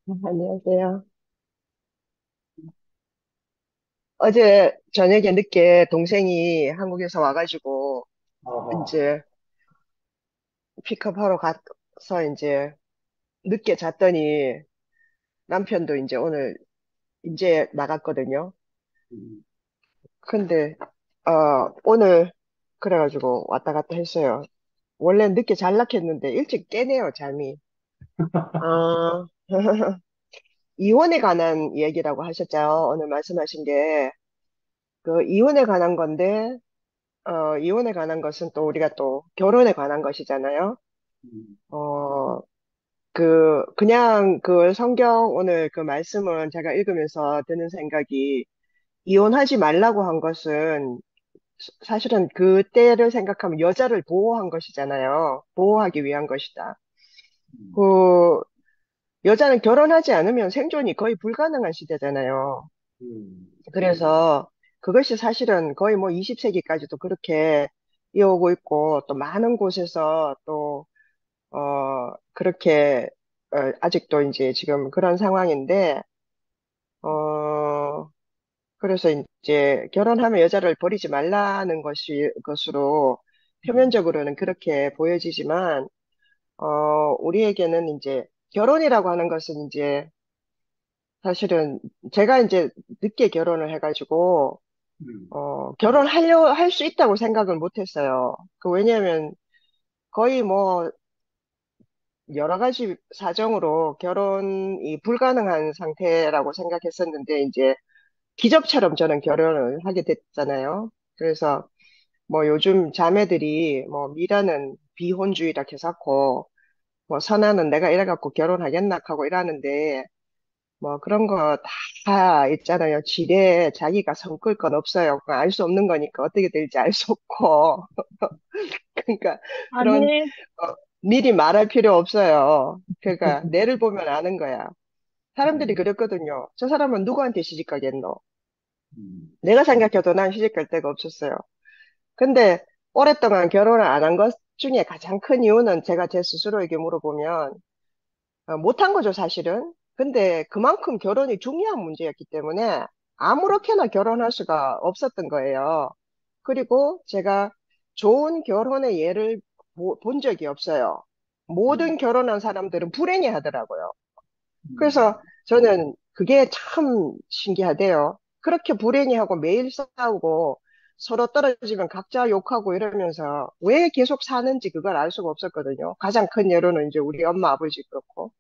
안녕하세요. 어제 저녁에 늦게 동생이 한국에서 와가지고 어허. 이제 픽업하러 가서 이제 늦게 잤더니 남편도 이제 오늘 이제 나갔거든요. 음. 근데 오늘 그래가지고 왔다 갔다 했어요. 원래 늦게 잘락했는데 일찍 깨네요, 잠이. 어, 이혼에 관한 얘기라고 하셨죠. 오늘 말씀하신 게 그 이혼에 관한 건데 이혼에 관한 것은 또 우리가 또 결혼에 관한 것이잖아요. 음. 어, 그냥 그 성경 오늘 그 말씀은 제가 읽으면서 드는 생각이 이혼하지 말라고 한 것은 사실은 그때를 생각하면 여자를 보호한 것이잖아요. 보호하기 위한 것이다. 음. 그, 여자는 결혼하지 않으면 생존이 거의 불가능한 시대잖아요. 음. 그래서 그것이 사실은 거의 뭐 20세기까지도 그렇게 이어오고 있고 또 많은 곳에서 또 그렇게, 아직도 이제 지금 그런 상황인데, 어, 그래서 이제 결혼하면 여자를 버리지 말라는 것으로 표면적으로는 그렇게 보여지지만, 우리에게는 이제 결혼이라고 하는 것은 이제 사실은 제가 이제 늦게 결혼을 해가지고, 음. 할 수 있다고 생각을 못 했어요. 왜냐면 거의 뭐 여러 가지 사정으로 결혼이 불가능한 상태라고 생각했었는데, 이제 기적처럼 저는 결혼을 하게 됐잖아요. 그래서 뭐 요즘 자매들이 뭐 미라는 비혼주의라 해서고, 뭐 선아는 내가 이래갖고 결혼하겠나 하고 이러는데, 뭐 그런 거 다 있잖아요. 지레 자기가 성끌 건 없어요. 알 수 없는 거니까 어떻게 될지 알 수 없고. 그러니까 그런, 아니, 미리 말할 필요 없어요. 그러니까 내를 보면 아는 거야. 사람들이 그랬거든요. 저 사람은 누구한테 시집 가겠노? 음. 내가 생각해도 난 시집 갈 데가 없었어요. 근데 오랫동안 결혼을 안 한 것 중에 가장 큰 이유는 제가 제 스스로에게 물어보면 못한 거죠, 사실은. 근데 그만큼 결혼이 중요한 문제였기 때문에 아무렇게나 결혼할 수가 없었던 거예요. 그리고 제가 좋은 결혼의 예를 본 적이 없어요. 음. 모든 결혼한 사람들은 불행해 하더라고요. 음. 그래서 저는 그게 참 신기하대요. 그렇게 불행해하고 매일 싸우고 서로 떨어지면 각자 욕하고 이러면서 왜 계속 사는지 그걸 알 수가 없었거든요. 가장 큰 예로는 이제 우리 엄마 아버지 그렇고.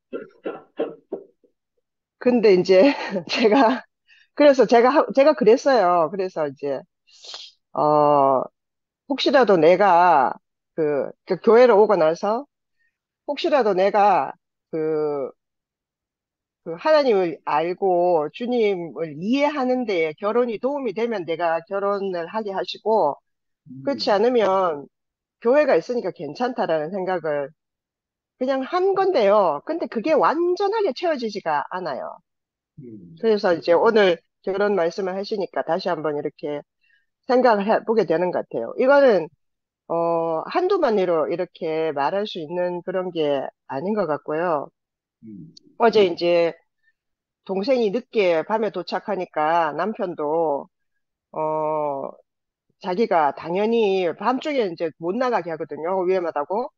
근데 이제 제가 그래서 제가 그랬어요. 그래서 이제 어 혹시라도 내가 그 교회를 오고 나서 혹시라도 내가 그 하나님을 알고 주님을 이해하는 데 결혼이 도움이 되면 내가 결혼을 하게 하시고, 그렇지 음. 않으면 교회가 있으니까 괜찮다라는 생각을 그냥 한 건데요. 근데 그게 완전하게 채워지지가 않아요. 음. 그래서 이제 오늘 결혼 말씀을 하시니까 다시 한번 이렇게 생각을 해보게 되는 것 같아요. 이거는, 한두 마디로 이렇게 말할 수 있는 그런 게 아닌 것 같고요. 음. 어제 이제 동생이 늦게 밤에 도착하니까 남편도 어 자기가 당연히 밤중에 이제 못 나가게 하거든요. 위험하다고.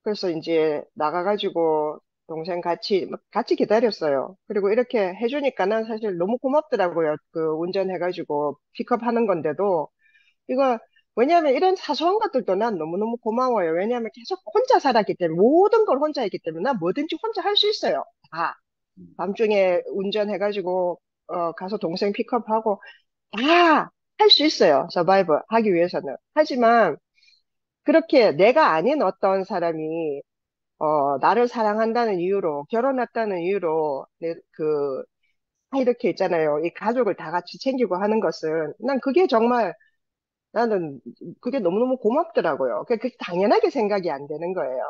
그래서 이제 나가가지고 동생 같이 기다렸어요. 그리고 이렇게 해주니까 난 사실 너무 고맙더라고요. 운전해가지고 픽업하는 건데도 이거 왜냐하면 이런 사소한 것들도 난 너무너무 고마워요. 왜냐하면 계속 혼자 살았기 때문에 모든 걸 혼자 했기 때문에 난 뭐든지 혼자 할 수 있어요. 다. 밤중에 운전해가지고 가서 동생 픽업하고 다 할 수 있어요. 서바이브 하기 위해서는. 하지만 그렇게 내가 아닌 어떤 사람이 나를 사랑한다는 이유로 결혼했다는 이유로 이렇게 있잖아요. 이 가족을 다 같이 챙기고 하는 것은 난 그게 정말 나는 그게 너무너무 고맙더라고요. 그게 당연하게 생각이 안 되는 거예요.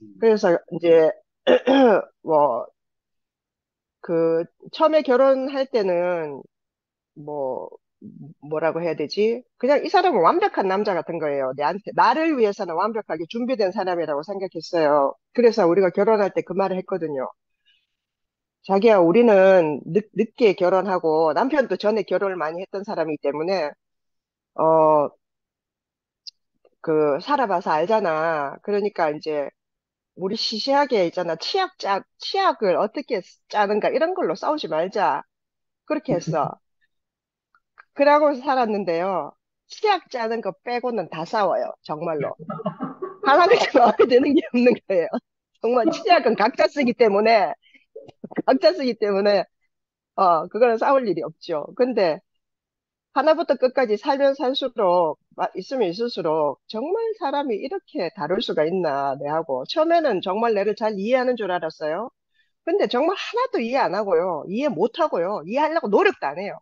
음. 그래서 이제 뭐 처음에 결혼할 때는 뭐, 뭐라고 해야 되지? 그냥 이 사람은 완벽한 남자 같은 거예요. 나를 위해서는 완벽하게 준비된 사람이라고 생각했어요. 그래서 우리가 결혼할 때 그 말을 했거든요. 자기야, 우리는 늦게 결혼하고 남편도 전에 결혼을 많이 했던 사람이기 때문에, 어, 살아봐서 알잖아. 그러니까 이제, 우리 시시하게 있잖아. 치약을 어떻게 짜는가, 이런 걸로 싸우지 말자. 그렇게 했어. 그러고 살았는데요. 치약 짜는 거 빼고는 다 싸워요. 정말로. 하나같이 마음에 드는 게 없는 거예요. 정말 치약은 각자 쓰기 때문에, 그거는 싸울 일이 없죠. 근데, 하나부터 끝까지 살면 살수록, 있으면 있을수록, 정말 사람이 이렇게 다를 수가 있나, 내하고. 처음에는 정말 내를 잘 이해하는 줄 알았어요. 근데 정말 하나도 이해 안 하고요. 이해 못 하고요. 이해하려고 노력도 안 해요.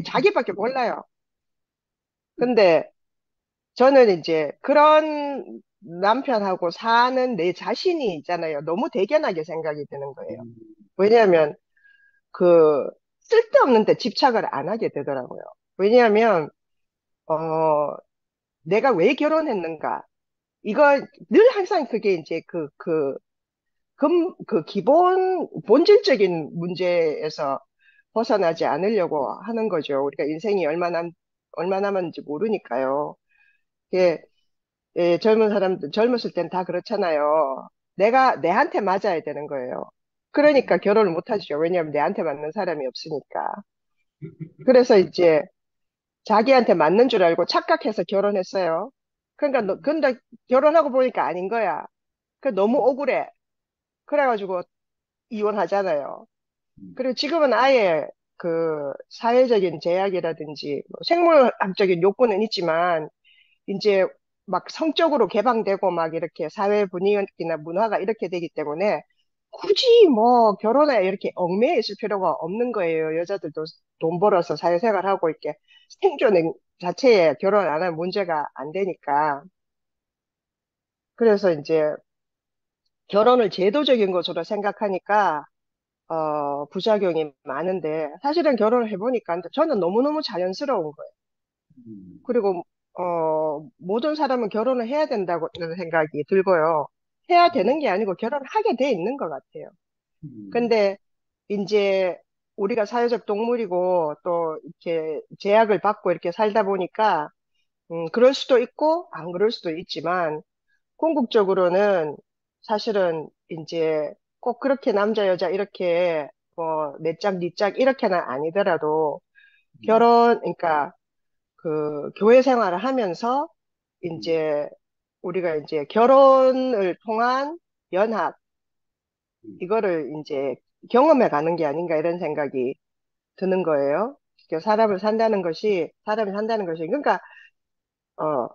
자기밖에 몰라요. 근데 저는 이제 그런 남편하고 사는 내 자신이 있잖아요. 너무 대견하게 생각이 드는 거예요. 음, 왜냐하면 그 쓸데없는 데 집착을 안 하게 되더라고요. 왜냐하면 어 내가 왜 결혼했는가? 이거 늘 항상 그게 이제 그 기본 본질적인 문제에서 벗어나지 않으려고 하는 거죠. 우리가 인생이 얼마 남았는지 모르니까요. 예, 예, 젊었을 땐 다 그렇잖아요. 내가 내한테 맞아야 되는 거예요. 그러니까 결혼을 못 하죠. 왜냐하면 내한테 맞는 사람이 없으니까. 그래서 이제 자기한테 맞는 줄 알고 착각해서 결혼했어요. 그러니까 근데 결혼하고 보니까 아닌 거야. 그 너무 억울해. 그래가지고 이혼하잖아요. 음, 그리고 지금은 아예 사회적인 제약이라든지 뭐 생물학적인 욕구는 있지만 이제 막 성적으로 개방되고 막 이렇게 사회 분위기나 문화가 이렇게 되기 때문에 굳이 뭐 결혼에 이렇게 얽매여 있을 필요가 없는 거예요. 여자들도 돈 벌어서 사회생활하고 이렇게 생존 자체에 결혼 안 하면 문제가 안 되니까. 그래서 이제 결혼을 제도적인 것으로 생각하니까 부작용이 많은데 사실은 결혼을 해보니까 저는 너무너무 자연스러운 거예요. 음, 그리고 모든 사람은 결혼을 해야 된다고 는 생각이 들고요. 해야 되는 게 아니고 결혼하게 돼 있는 것 같아요. 음, 근데 이제 우리가 사회적 동물이고 또 이렇게 제약을 받고 이렇게 살다 보니까 그럴 수도 있고 안 그럴 수도 있지만 궁극적으로는 사실은 이제 꼭 그렇게 남자 여자 이렇게 뭐 내 짝, 네 짝 이렇게는 아니더라도 음, 그러니까 교회 생활을 하면서 음, 이제 우리가 이제 결혼을 통한 연합 음, 이거를 이제 경험해 가는 게 아닌가 이런 생각이 드는 거예요. 사람이 산다는 것이 그러니까 어,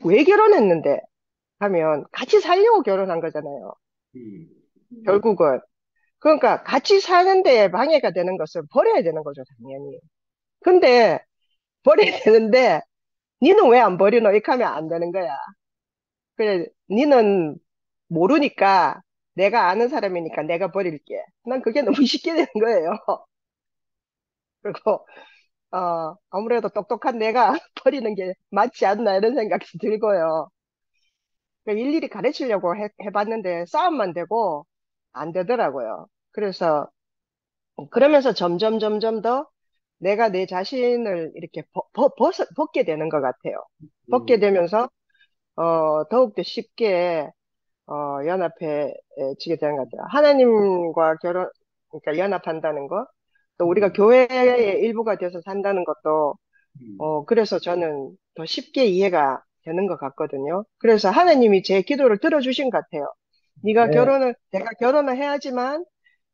왜 결혼했는데 하면 같이 살려고 결혼한 거잖아요. 음, 결국은 그러니까 같이 사는데 방해가 되는 것은 버려야 되는 거죠, 당연히. 근데 버려야 되는데 니는 왜 안 버리노? 이렇게 하면 안 되는 거야. 그래, 니는 모르니까 내가 아는 사람이니까 내가 버릴게. 난 그게 너무 쉽게 되는 거예요. 그리고 아무래도 똑똑한 내가 버리는 게 맞지 않나 이런 생각이 들고요. 그러니까 일일이 가르치려고 해봤는데 싸움만 되고 안 되더라고요. 그래서 그러면서 점점 더 내가 내 자신을 이렇게 벗게 되는 것 같아요. 벗게 음, 되면서 더욱더 쉽게 연합해 지게 되는 것 같아요. 하나님과 그러니까 연합한다는 것, 또 우리가 음, 교회의 일부가 돼서 산다는 것도, 음. 그래서 저는 더 쉽게 이해가 되는 것 같거든요. 그래서 하나님이 제 기도를 들어주신 것 같아요. 네. 내가 결혼을 해야지만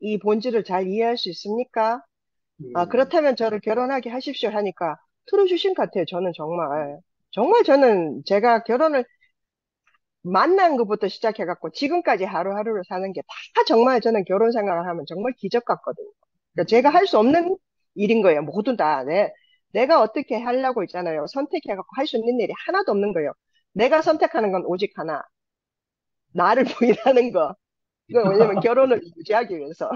이 본질을 잘 이해할 수 있습니까? 아, 음, 그렇다면 저를 결혼하게 하십시오 하니까 들어주신 것 같아요. 저는 정말. 정말 저는 제가 결혼을 만난 것부터 시작해갖고 지금까지 하루하루를 사는 게 다 정말 저는 결혼 생각을 하면 정말 기적 같거든요. 그러니까 제가 음, 할 수 없는 일인 거예요. 모두 다. 내가 어떻게 하려고 있잖아요. 선택해갖고 할 수 있는 일이 하나도 없는 거예요. 내가 선택하는 건 오직 하나. 나를 부인하는 거. 이건 왜냐면 결혼을 유지하기 위해서.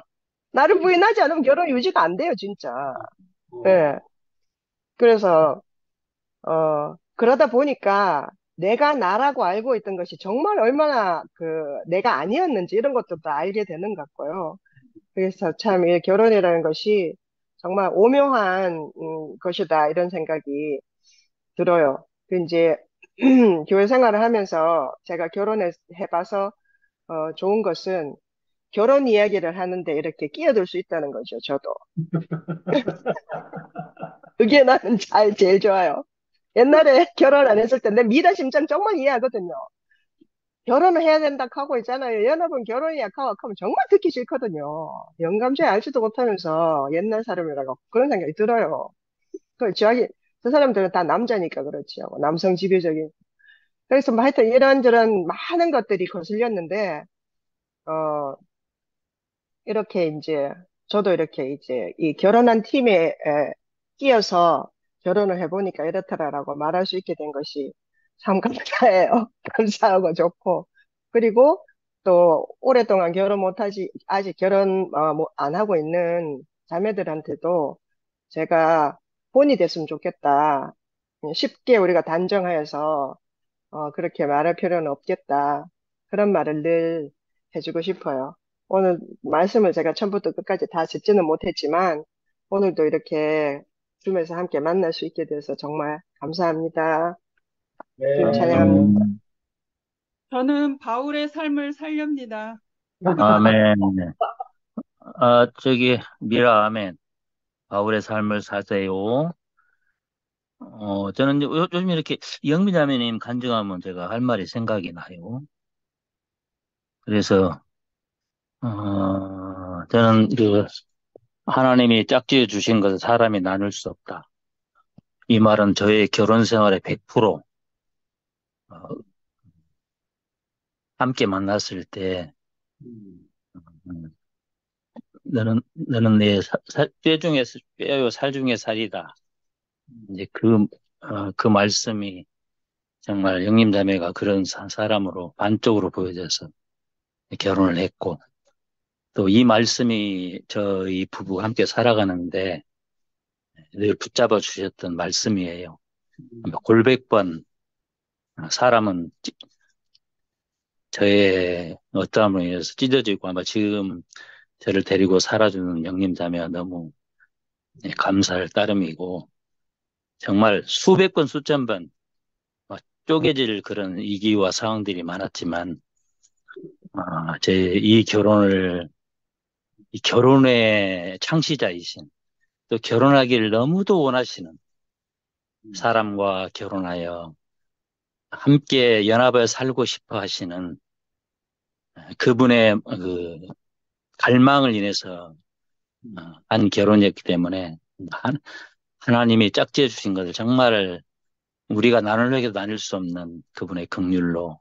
나를 부인하지 않으면 결혼 유지가 안 돼요, 진짜. 어, 예. 그래서 그러다 보니까 내가 나라고 알고 있던 것이 정말 얼마나 내가 아니었는지 이런 것도 다 알게 되는 것 같고요. 그래서 참, 이 결혼이라는 것이 정말 오묘한, 것이다, 이런 생각이 들어요. 그 이제, 교회 생활을 하면서 제가 결혼해 봐서, 좋은 것은 결혼 이야기를 하는데 이렇게 끼어들 수 있다는 거죠, 저도. 그게 나는 제일 좋아요. 옛날에 결혼 안 했을 때 내 미래 심정 정말 이해하거든요. 결혼을 해야 된다 하고 있잖아요. 여러분 결혼이 약하고 하면 정말 듣기 싫거든요. 영감죄 알지도 못하면서 옛날 사람이라고 그런 생각이 들어요. 저 사람들은 다 남자니까 그렇죠. 남성 지배적인. 그래서 뭐 하여튼 이런저런 많은 것들이 거슬렸는데, 어, 이렇게 이제, 저도 이렇게 이제 이 결혼한 팀에 끼어서 결혼을 해보니까 이렇더라라고 말할 수 있게 된 것이 참 감사해요. 감사하고 좋고. 그리고 또 오랫동안 결혼 못하지, 아직 결혼 안 하고 있는 자매들한테도 제가 본이 됐으면 좋겠다. 쉽게 우리가 단정하여서 그렇게 말할 필요는 없겠다. 그런 말을 늘 해주고 싶어요. 오늘 말씀을 제가 처음부터 끝까지 다 듣지는 못했지만, 오늘도 이렇게 줌에서 함께 만날 수 있게 돼서 정말 감사합니다. 주님 찬양합니다. 네. 저는 바울의 삶을 살렵니다. 아멘. 미라, 아멘. 바울의 삶을 사세요. 저는 요즘 이렇게 영미자매님 간증하면 제가 할 말이 생각이 나요. 그래서, 저는 하나님이 짝지어 주신 것을 사람이 나눌 수 없다. 이 말은 저의 결혼 생활의 100% 어, 함께 만났을 때, 음, 너는 내 뼈 중에, 뼈요 살 중에 살이다. 이제 그 말씀이 정말 영림자매가 그런 사람으로 반쪽으로 보여져서 결혼을 했고, 또 이 말씀이 저희 부부가 함께 살아가는데 늘 붙잡아 주셨던 말씀이에요. 골백 번 사람은 저의 어떠함으로 인해서 찢어지고, 아마 지금 저를 데리고 살아주는 영림자매가 너무 감사할 따름이고, 정말 수백 번, 수천 번 쪼개질 그런 위기와 상황들이 많았지만, 이 결혼의 창시자이신, 또 결혼하기를 너무도 원하시는 사람과 결혼하여 함께 연합하여 살고 싶어 하시는 그분의 그 갈망을 인해서 한 결혼이었기 때문에 하나님이 짝지어 주신 것을 정말 우리가 나누려고 나눌 수 없는 그분의 긍휼로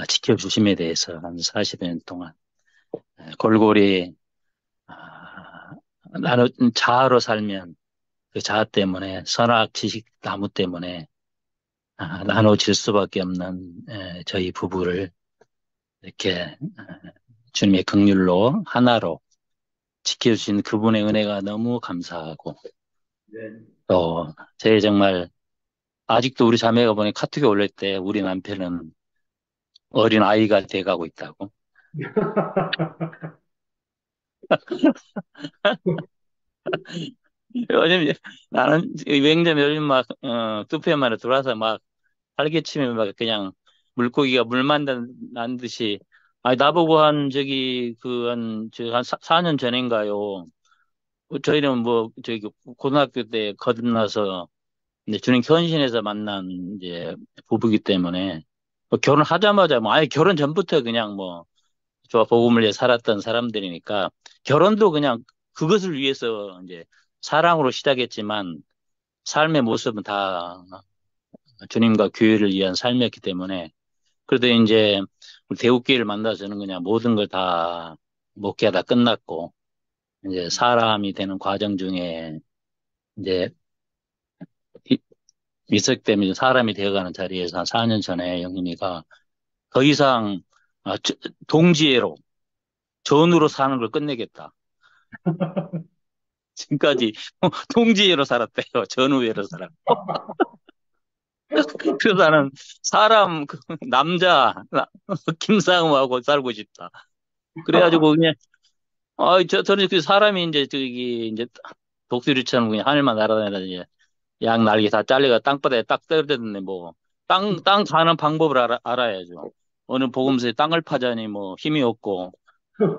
지켜주심에 대해서 한 40여 년 동안 골골이 나는 자아로 살면 그 자아 때문에 선악 지식 나무 때문에 나눠질 수밖에 없는 저희 부부를 이렇게 주님의 긍휼로 하나로 지켜주신 그분의 은혜가 너무 감사하고 네. 또 제 정말 아직도 우리 자매가 보니 카톡에 올릴 때 우리 남편은 어린 아이가 돼가고 있다고. 요즘 나는 냉장면 요즘 막 뚜페만에 들어와서 막 활개치면 막 그냥 물고기가 물 만난 듯이 나보고 한 한 4년 전인가요. 저희는 뭐 저기 고등학교 때 거듭나서 이제 주님 헌신해서 만난 이제 부부기 때문에 뭐 결혼하자마자 뭐 아예 결혼 전부터 그냥 뭐 저와 복음을 위해 살았던 사람들이니까 결혼도 그냥 그것을 위해서 이제 사랑으로 시작했지만 삶의 모습은 다 주님과 교회를 위한 삶이었기 때문에 그래도 이제 우리 대우교회를 만나서는 그냥 모든 걸 다 목회하다 끝났고 이제 사람이 되는 과정 중에 이제 이- 미석 때문에 사람이 되어가는 자리에서 한 4년 전에 영림이가 더 이상 동지애로 전으로 사는 걸 끝내겠다. 지금까지 동지애로 살았대요. 전우애로 살았고. 그래서 나는 남자 김상우하고 살고 싶다. 그래가지고 그냥 저는 그 사람이 이제 저기 이제 독수리처럼 그냥 하늘만 날아다니다 이제 양 날개 다 잘려가 땅바닥에 딱 떨어졌는데 뭐 땅 가는 방법을 알아야죠. 어느 보금자에 땅을 파자니 뭐 힘이 없고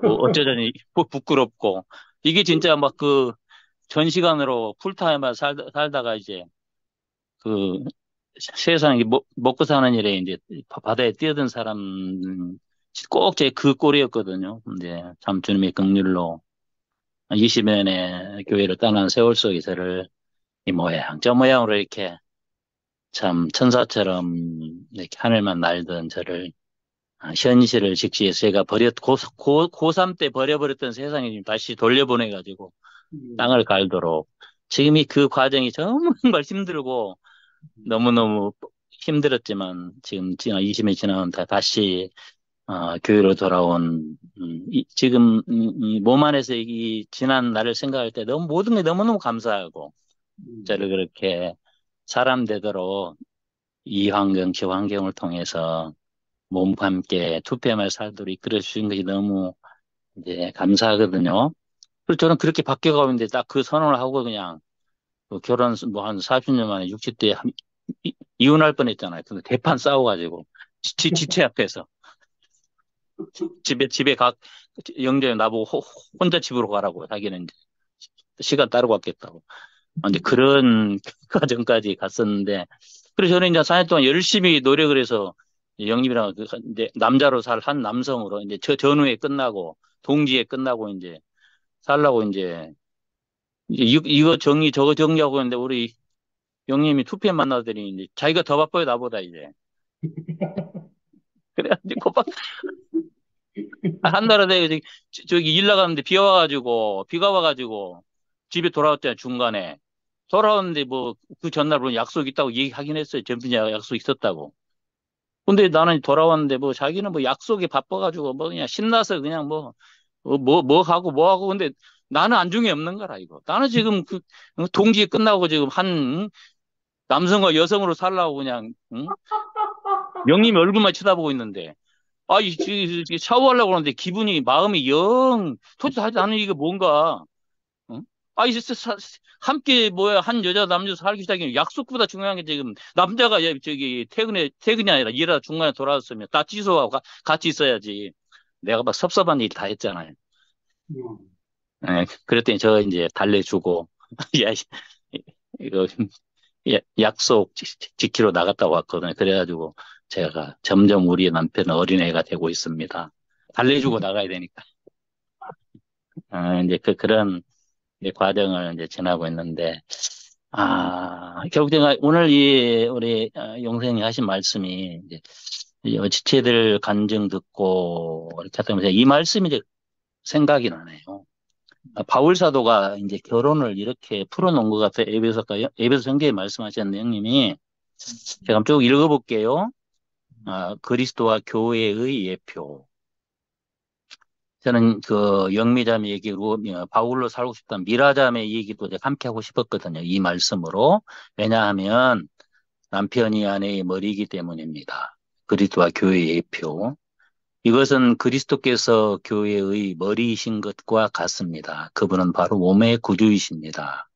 뭐 어쩌자니 부끄럽고 이게 진짜 막 그 전시간으로 풀타임만 살다가 이제 그 세상에 먹고 사는 일에 이제 바다에 뛰어든 사람 꼭 제 그 꼴이었거든요. 근데 참 주님의 긍휼로 20여 년의 교회를 떠난 세월 속에 저를 이 모양 저 모양으로 이렇게 참 천사처럼 이렇게 하늘만 날던 저를 현실을 직시해서 제가 고3 때 버려버렸던 세상에 지금 다시 돌려보내가지고 땅을 갈도록 지금 이 그 과정이 정말 힘들고 너무너무 힘들었지만 지금 20년 지나면 다시 교회로 돌아온 지금 이몸 안에서 이 지난 날을 생각할 때 너무 모든 게 너무너무 감사하고 저를 그렇게 사람 되도록 이 환경, 저 환경을 통해서 몸과 함께 투표말 살도록 이끌어 주신 것이 너무 이제 감사하거든요. 그래서 저는 그렇게 바뀌어가고 있는데 딱 그 선언을 하고 그냥 그 결혼 뭐 한 40년 만에 60대에 이혼할 뻔했잖아요. 근데 대판 싸워가지고 지체 앞에서 집에 영정이 나보고 혼자 집으로 가라고 자기는 이제 시간 따로 갖겠다고. 근데 그런 과정까지 갔었는데 그래서 저는 이제 4년 동안 열심히 노력을 해서 영림이랑 이제 남자로 살 한 남성으로 이제 저 전후에 끝나고 동지에 끝나고 이제 살라고 이제 이거 정리 저거 정리하고 있는데 우리 영림이 투표 만나더니 이제 자기가 더 바빠요 나보다 이제 그래가지고 한 달에 내가 저기 일 나가는데 비가 와가지고 집에 돌아왔잖아요 중간에 돌아왔는데 뭐 그 전날 뭐 약속 있다고 얘기하긴 했어요 점심 약속 있었다고 근데 나는 돌아왔는데 뭐 자기는 뭐 약속에 바빠가지고 뭐 그냥 신나서 그냥 뭐 하고 근데 나는 안중에 없는 거라 이거 나는 지금 그 동지에 끝나고 지금 한 남성과 여성으로 살라고 그냥 응? 영님이 얼굴만 쳐다보고 있는데 샤워하려고 그러는데 기분이 마음이 영 토착하지 않은 이게 뭔가 응? 이제 함께 뭐야 한 여자 남자 살기 시작하면 약속보다 중요한 게 지금 남자가 저기 퇴근이 아니라 일하다 중간에 돌아왔으면 다 취소하고 같이 있어야지 내가 막 섭섭한 일 다 했잖아요. 그랬더니 저 이제 달래주고 야 이거 약속 지키러 나갔다 왔거든요. 그래가지고 제가 점점 우리 남편은 어린애가 되고 있습니다. 달래주고 나가야 되니까. 이제 그런 이제 과정을 이제 지나고 있는데, 결국 제가 오늘 우리 용생이 하신 말씀이 이제 지체들 간증 듣고 이렇게 하다 보면 이 말씀이 이제 생각이 나네요. 바울 사도가 이제 결혼을 이렇게 풀어놓은 것 같아요. 에베소 성경에 말씀하신 내용님이 제가 한번 쭉 읽어볼게요. 그리스도와 교회의 예표. 저는 그 영미자매 얘기로 바울로 살고 싶다 미라자매 얘기도 제가 함께 하고 싶었거든요. 이 말씀으로. 왜냐하면 남편이 아내의 머리이기 때문입니다. 그리스도와 교회의 예표. 이것은 그리스도께서 교회의 머리이신 것과 같습니다. 그분은 바로 몸의 구주이십니다.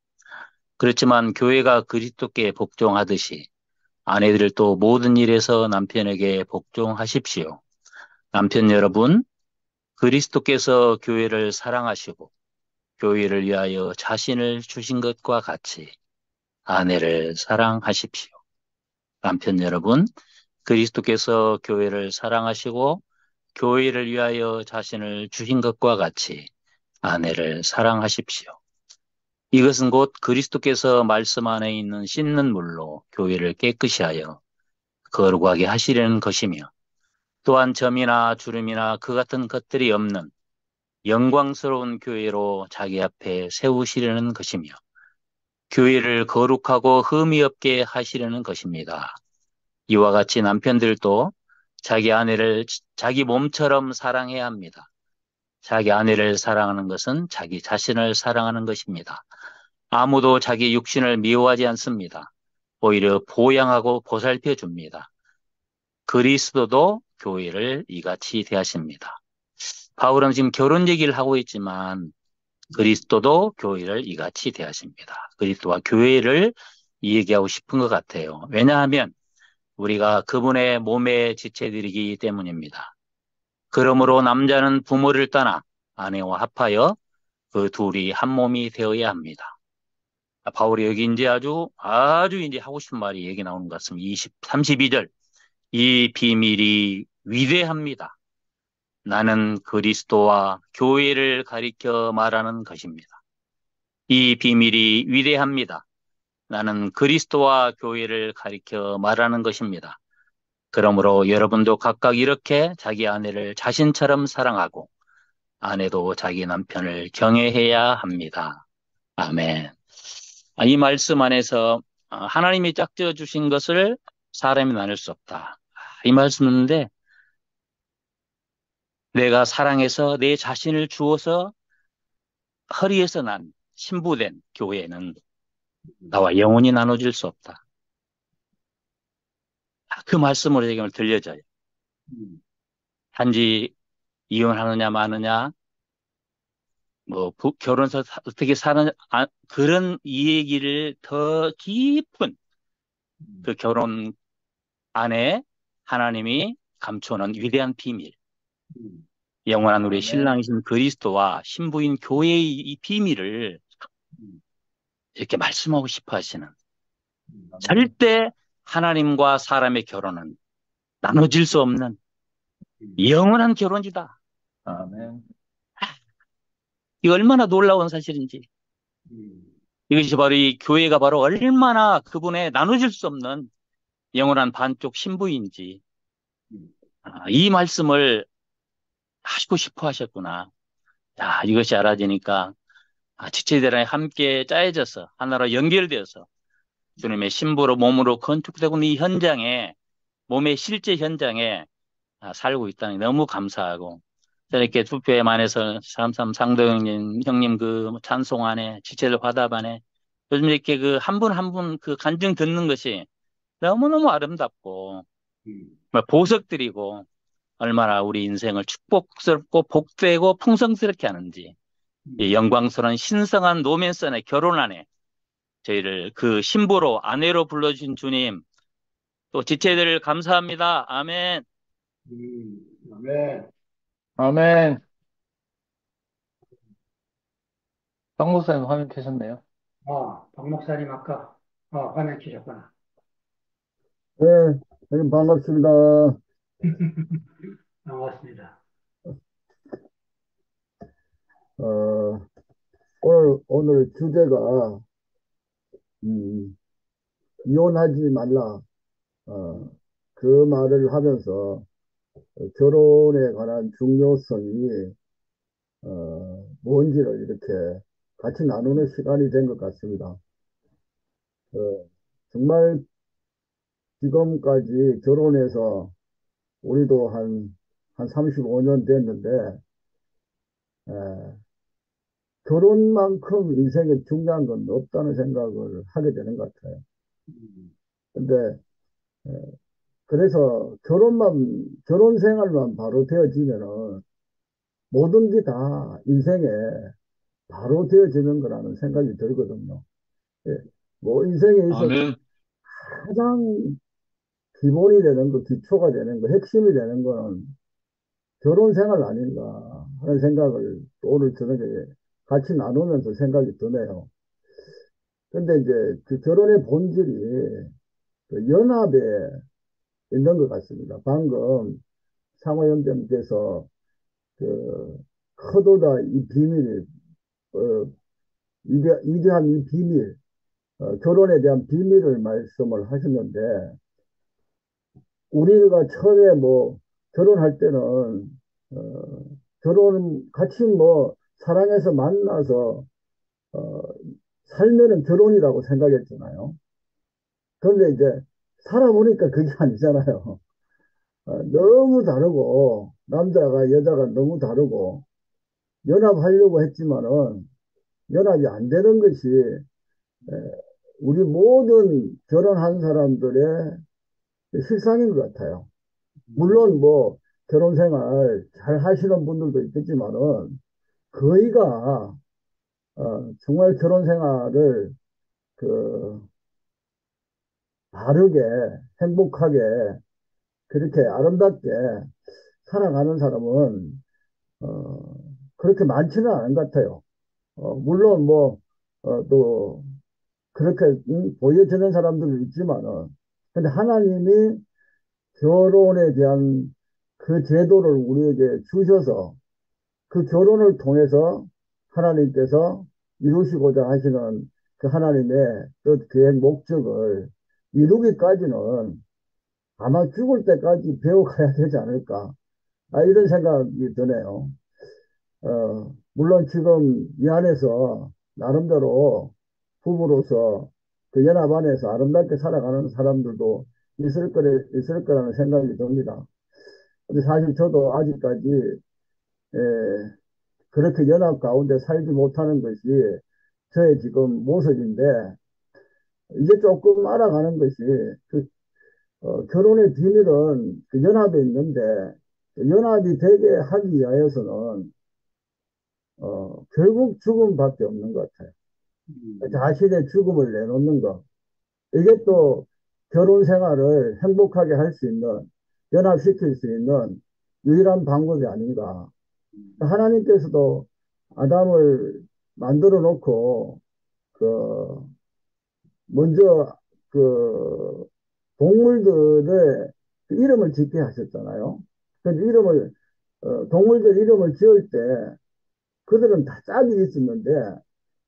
그렇지만 교회가 그리스도께 복종하듯이 아내들도 모든 일에서 남편에게 복종하십시오. 남편 여러분, 그리스도께서 교회를 사랑하시고 교회를 위하여 자신을 주신 것과 같이 아내를 사랑하십시오. 남편 여러분, 그리스도께서 교회를 사랑하시고 교회를 위하여 자신을 주신 것과 같이 아내를 사랑하십시오. 이것은 곧 그리스도께서 말씀 안에 있는 씻는 물로 교회를 깨끗이 하여 거룩하게 하시려는 것이며 또한 점이나 주름이나 그 같은 것들이 없는 영광스러운 교회로 자기 앞에 세우시려는 것이며 교회를 거룩하고 흠이 없게 하시려는 것입니다. 이와 같이 남편들도 자기 아내를 자기 몸처럼 사랑해야 합니다. 자기 아내를 사랑하는 것은 자기 자신을 사랑하는 것입니다. 아무도 자기 육신을 미워하지 않습니다. 오히려 보양하고 보살펴 줍니다. 그리스도도 교회를 이같이 대하십니다. 바울은 지금 결혼 얘기를 하고 있지만 그리스도도 교회를 이같이 대하십니다. 그리스도와 교회를 얘기하고 싶은 것 같아요. 왜냐하면 우리가 그분의 몸의 지체들이기 때문입니다. 그러므로 남자는 부모를 떠나 아내와 합하여 그 둘이 한 몸이 되어야 합니다. 바울이 여기 이제 아주 이제 하고 싶은 말이 얘기 나오는 것 같습니다. 32절. 이 비밀이 위대합니다. 나는 그리스도와 교회를 가리켜 말하는 것입니다. 이 비밀이 위대합니다. 나는 그리스도와 교회를 가리켜 말하는 것입니다. 그러므로 여러분도 각각 이렇게 자기 아내를 자신처럼 사랑하고 아내도 자기 남편을 경외해야 합니다. 아멘. 이 말씀 안에서 하나님이 짝지어 주신 것을 사람이 나눌 수 없다. 이 말씀인데 내가 사랑해서 내 자신을 주어서 허리에서 난 신부된 교회는 나와 영원히 나눠질 수 없다. 그 말씀으로 제게 들려져요. 단지 이혼하느냐 마느냐 뭐 결혼해서 어떻게 사는 그런 이 얘기를 더 깊은 그 결혼 안에 하나님이 감춰놓은 위대한 비밀, 영원한 우리 신랑이신 그리스도와 신부인 교회의 이 비밀을 이렇게 말씀하고 싶어 하시는, 절대 하나님과 사람의 결혼은 나눠질 수 없는 영원한 결혼이다. 아멘. 이 얼마나 놀라운 사실인지. 이것이 바로 이 교회가 바로 얼마나 그분의 나눠질 수 없는 영원한 반쪽 신부인지, 이 말씀을 하시고 싶어 하셨구나. 야, 이것이 알아지니까 지체들이 함께 짜여져서 하나로 연결되어서 주님의 신부로 몸으로 건축되고 있는 이 현장에, 몸의 실제 현장에 살고 있다는 게 너무 감사하고, 이렇게 투표에만해서 삼삼 상도 형님 그 찬송 안에 지체들 화답 안에 요즘 이렇게 그 한 분 한 분 그 간증 듣는 것이 너무너무 아름답고 정말 보석들이고 얼마나 우리 인생을 축복스럽고 복되고 풍성스럽게 하는지, 이 영광스러운 신성한 로맨스 안에, 결혼 안에 저희를 그 신부로 아내로 불러주신 주님, 또 지체들 감사합니다. 아멘. 아멘. 아멘. 박 목사님 화면 켜셨네요. 박 목사님 아까 화면 켜셨구나. 네, 형님 반갑습니다. 반갑습니다. 어, 오늘 주제가, 이혼하지 말라. 어, 그 말을 하면서 결혼에 관한 중요성이, 뭔지를 이렇게 같이 나누는 시간이 된 것 같습니다. 정말 지금까지 결혼해서 우리도 한 35년 됐는데, 에, 결혼만큼 인생에 중요한 건 없다는 생각을 하게 되는 것 같아요. 근데, 그래서 결혼 생활만 바로 되어지면은 모든 게 다 인생에 바로 되어지는 거라는 생각이 들거든요. 예, 뭐 인생에 있어서 아멘. 가장 기본이 되는 거, 기초가 되는 거, 핵심이 되는 거는 결혼 생활 아닌가 하는 생각을 또 오늘 저녁에 같이 나누면서 생각이 드네요. 근데 이제 그 결혼의 본질이 그 연합에 있는 것 같습니다. 방금 상호연장께서 그 커도다 이 비밀, 어, 위대한 이 비밀, 결혼에 대한 비밀을 말씀을 하셨는데, 우리가 처음에 뭐 결혼할 때는 결혼 같이 뭐 사랑해서 만나서 어, 살면은 결혼이라고 생각했잖아요. 그런데 이제 살아보니까 그게 아니잖아요. 너무 다르고 남자가 여자가 너무 다르고 연합하려고 했지만은 연합이 안 되는 것이 우리 모든 결혼한 사람들의 실상인 것 같아요. 물론 뭐 결혼 생활 잘 하시는 분들도 있겠지만은 거의가 정말 결혼 생활을 그 바르게 행복하게 그렇게 아름답게 살아가는 사람은 어, 그렇게 많지는 않은 것 같아요. 물론 뭐 또 그렇게 보여지는 사람들도 있지만은 근데 하나님이 결혼에 대한 그 제도를 우리에게 주셔서 그 결혼을 통해서 하나님께서 이루시고자 하시는 그 하나님의 뜻, 계획, 목적을 이루기까지는 아마 죽을 때까지 배워가야 되지 않을까. 이런 생각이 드네요. 물론 지금 이 안에서 나름대로 부부로서 그 연합 안에서 아름답게 살아가는 사람들도 있을 거라는 생각이 듭니다. 근데 사실 저도 아직까지 에, 그렇게 연합 가운데 살지 못하는 것이 저의 지금 모습인데 이제 조금 알아가는 것이 그 결혼의 비밀은 그 연합에 있는데 그 연합이 되게 하기 위하여서는 결국 죽음밖에 없는 것 같아요. 자신의 죽음을 내놓는 것. 이게 또 결혼 생활을 행복하게 할 수 있는, 연합시킬 수 있는 유일한 방법이 아닌가. 하나님께서도 아담을 만들어 놓고, 그, 먼저, 그, 동물들의 그 이름을 짓게 하셨잖아요. 근데 동물들 이름을 지을 때, 그들은 다 짝이 있었는데,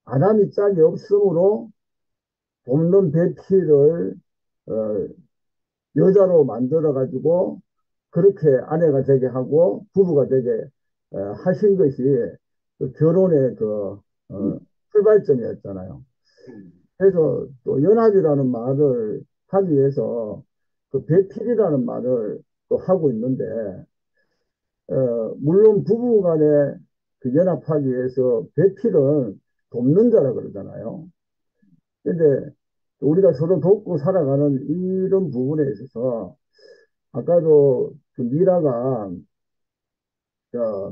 아담이 짝이 없으므로 돕는 배필을 어, 여자로 만들어 가지고 그렇게 아내가 되게 하고 부부가 되게 하신 것이 그 결혼의 그 출발점이었잖아요. 그래서 또 연합이라는 말을 하기 위해서 그 배필이라는 말을 또 하고 있는데 물론 부부 간에 그 연합하기 위해서 배필은 돕는 자라 그러잖아요. 근데 우리가 서로 돕고 살아가는 이런 부분에 있어서 아까도 그 미라가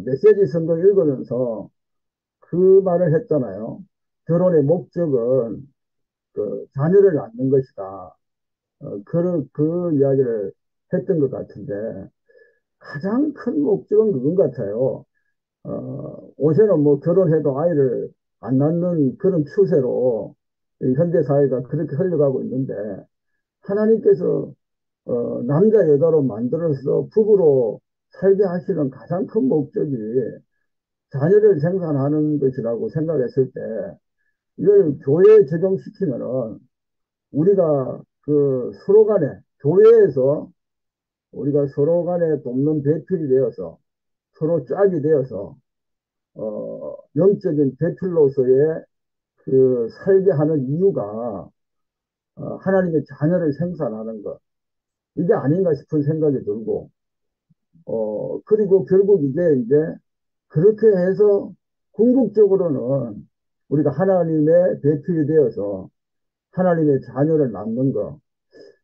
메시지 성경 읽으면서 그 말을 했잖아요. 결혼의 목적은 그 자녀를 낳는 것이다. 그 이야기를 했던 것 같은데 가장 큰 목적은 그건 같아요. 요새는 뭐 결혼해도 아이를 안 낳는 그런 추세로 이 현대 사회가 그렇게 흘러가고 있는데 하나님께서 남자 여자로 만들어서 부부로 살게 하시는 가장 큰 목적이 자녀를 생산하는 것이라고 생각했을 때 이걸 교회에 적용시키면은 우리가 그 서로 간에 교회에서 우리가 서로 간에 돕는 배필이 되어서 서로 짝이 되어서 영적인 배필로서의 그 살게 하는 이유가 하나님의 자녀를 생산하는 것 이게 아닌가 싶은 생각이 들고 그리고 결국 이제 그렇게 해서 궁극적으로는 우리가 하나님의 배필이 되어서 하나님의 자녀를 낳는 것.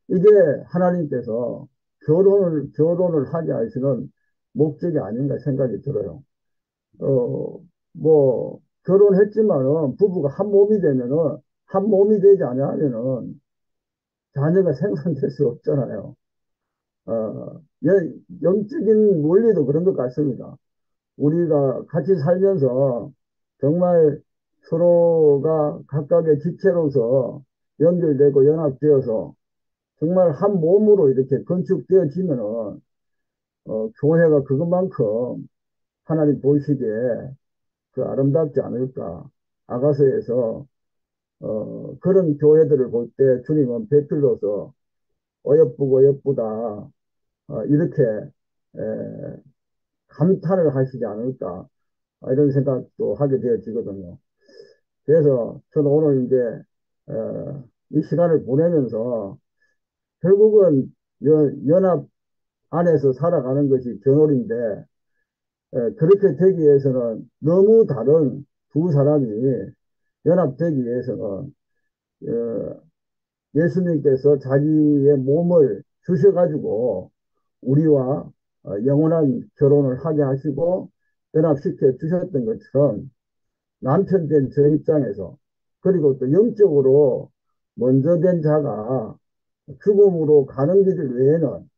이게 하나님께서 결혼을 하게 하시는 목적이 아닌가 생각이 들어요. 결혼했지만은 부부가 한 몸이 되면은 한 몸이 되지 않으면은 자녀가 생산될 수 없잖아요. 영적인 원리도 그런 것 같습니다. 우리가 같이 살면서 정말 서로가 각각의 지체로서 연결되고 연합되어서 정말 한 몸으로 이렇게 건축되어지면은 교회가 그것만큼 하나님 보시기에 그 아름답지 않을까. 아가서에서 그런 교회들을 볼 때 주님은 배필로서 어여쁘고 예쁘다 이렇게 에, 감탄을 하시지 않을까 이런 생각도 하게 되어지거든요. 그래서 저는 오늘 이제 이 시간을 보내면서 결국은 연합 안에서 살아가는 것이 결혼인데 그렇게 되기 위해서는 너무 다른 두 사람이 연합되기 위해서는 예수님께서 자기의 몸을 주셔가지고 우리와 영원한 결혼을 하게 하시고 연합시켜 주셨던 것처럼 남편 된 저 입장에서 그리고 또 영적으로 먼저 된 자가 죽음으로 가는 길 외에는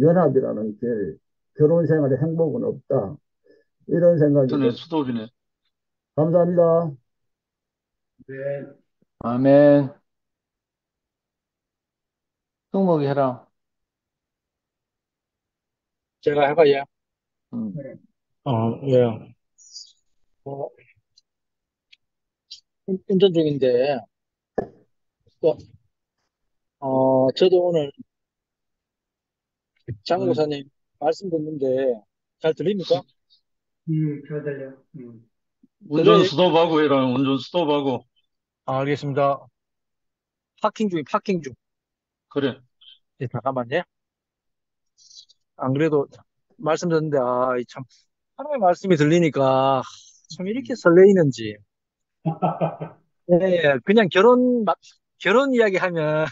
연합이라는 길, 결혼 생활의 행복은 없다. 이런 생각이 저는 들. 수도비네. 감사합니다. 네. 아멘. 승목이 해라. 제가 해봐요. 음. 네. 예. 어, 운전 중인데, 또, 저도 오늘 장 음. 목사님 말씀 듣는데, 잘 들립니까? 잘 들려. 운전 들려요? 스톱하고 해라. 운전 스톱하고. 알겠습니다. 파킹 중. 그래. 예, 잠깐만요. 안 그래도 말씀 듣는데, 참, 하나님의 말씀이 들리니까, 참 이렇게 설레이는지. 예, 예, 그냥 결혼 이야기 하면,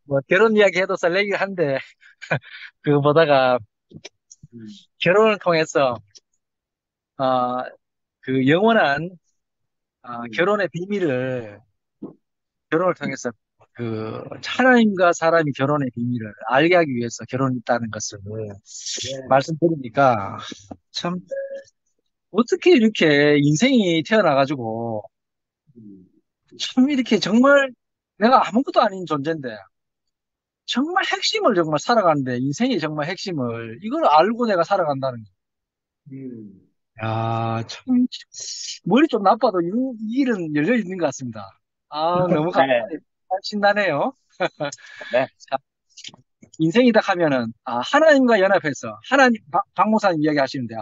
뭐, 결혼 이야기 해도 설레긴 한데, 그거보다가, 결혼을 통해서, 아, 그 영원한 결혼의 비밀을 결혼을 통해서 그 하나님과 사람이 결혼의 비밀을 알게 하기 위해서 결혼이 있다는 것을 네. 말씀드리니까 참 어떻게 이렇게 인생이 태어나가지고 참 이렇게 정말 내가 아무것도 아닌 존재인데 정말 핵심을 정말 살아가는데 인생의 정말 핵심을 이걸 알고 내가 살아간다는 거. 야, 참 머리 좀 나빠도 이 일은 열려 있는 것 같습니다. 너무 네, 신나네요. 네. 자, 인생이다 하면은, 하나님과 연합해서, 박모사님 이야기 하시는데,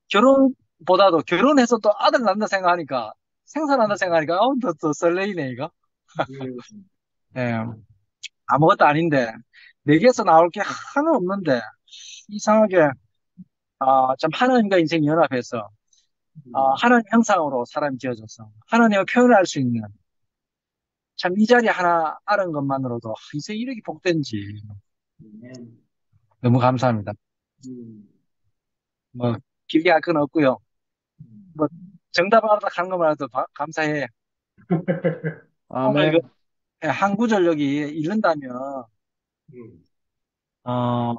결혼보다도 결혼해서 또 아들 낳는다 생각하니까, 생산한다 생각하니까, 더 설레이네, 이거. 예, 아무것도 아닌데, 내게서 나올 게 하나 없는데, 이상하게, 참 하나님과 인생이 연합해서, 하나님 형상으로 사람이 지어져서, 하나님을 표현할 수 있는, 참 이 자리 하나 아는 것만으로도, 인생이 이렇게 복된지, 너무 감사합니다. 뭐, 길게 할 건 없고요. 뭐 정답 알아서 가는 것만 해도 감사해. 오늘 이거 아멘. 한 구절 여기 읽는다면 어,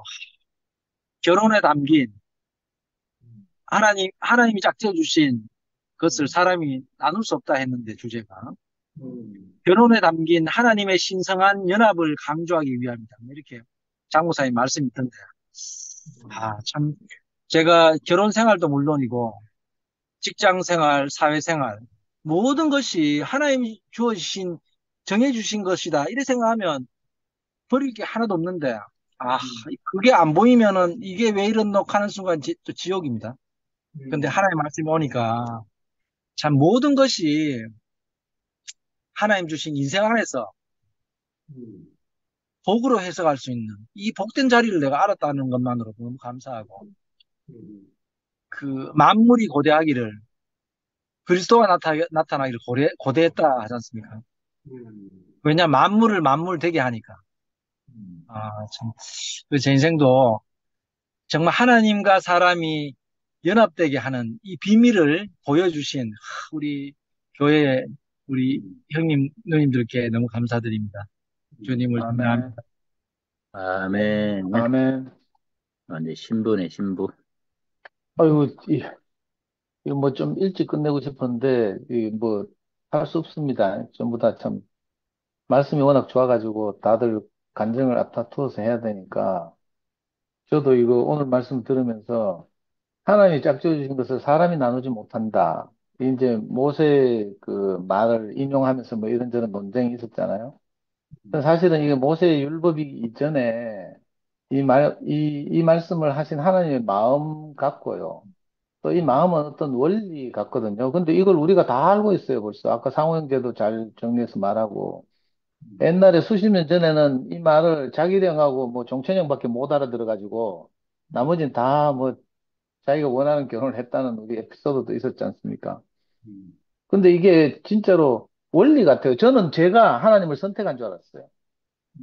결혼에 담긴 하나님이 짝지어 주신 것을 사람이 나눌 수 없다 했는데 주제가 결혼에 담긴 하나님의 신성한 연합을 강조하기 위함이다. 이렇게 장모사님 말씀이 있던데 참 제가 결혼 생활도 물론이고 직장 생활, 사회 생활 모든 것이 하나님이 주어주신 정해주신 것이다. 이렇게 생각하면 버릴 게 하나도 없는데, 그게 안 보이면은 이게 왜 이런노 하는 순간 또 지옥입니다. 근데 하나님 말씀이 오니까 참 모든 것이 하나님 주신 인생 안에서 복으로 해석할 수 있는 이 복된 자리를 내가 알았다는 것만으로도 너무 감사하고, 그 만물이 고대하기를 그리스도가 나타나기를 고대했다 하지 않습니까? 왜냐, 만물을 만물 되게 하니까. 참, 제 인생도 정말 하나님과 사람이 연합되게 하는 이 비밀을 보여주신 우리 교회 우리 형님 누님들께 너무 감사드립니다. 주님을 아멘. 존경합니다. 아멘. 아멘. 완전 신부네, 신부. 아이고, 이거 뭐 좀 일찍 끝내고 싶었는데, 뭐, 할 수 없습니다. 전부 다 참, 말씀이 워낙 좋아가지고 다들 간증을 앞다투어서 해야 되니까, 저도 이거 오늘 말씀 들으면서 하나님이 짝지어 주신 것을 사람이 나누지 못한다. 이제 모세 그 말을 인용하면서 뭐 이런저런 논쟁이 있었잖아요. 사실은 이게 모세의 율법이 이전에 이 말씀을 하신 하나님의 마음 같고요. 또 이 마음은 어떤 원리 같거든요. 근데 이걸 우리가 다 알고 있어요, 벌써. 아까 상호 형제도 잘 정리해서 말하고. 옛날에 수십 년 전에는 이 말을 자기령하고 뭐 종천형밖에 못 알아들어가지고, 나머지는 다 뭐 자기가 원하는 결혼을 했다는 우리 에피소드도 있었지 않습니까? 근데 이게 진짜로 원리 같아요. 저는 제가 하나님을 선택한 줄 알았어요.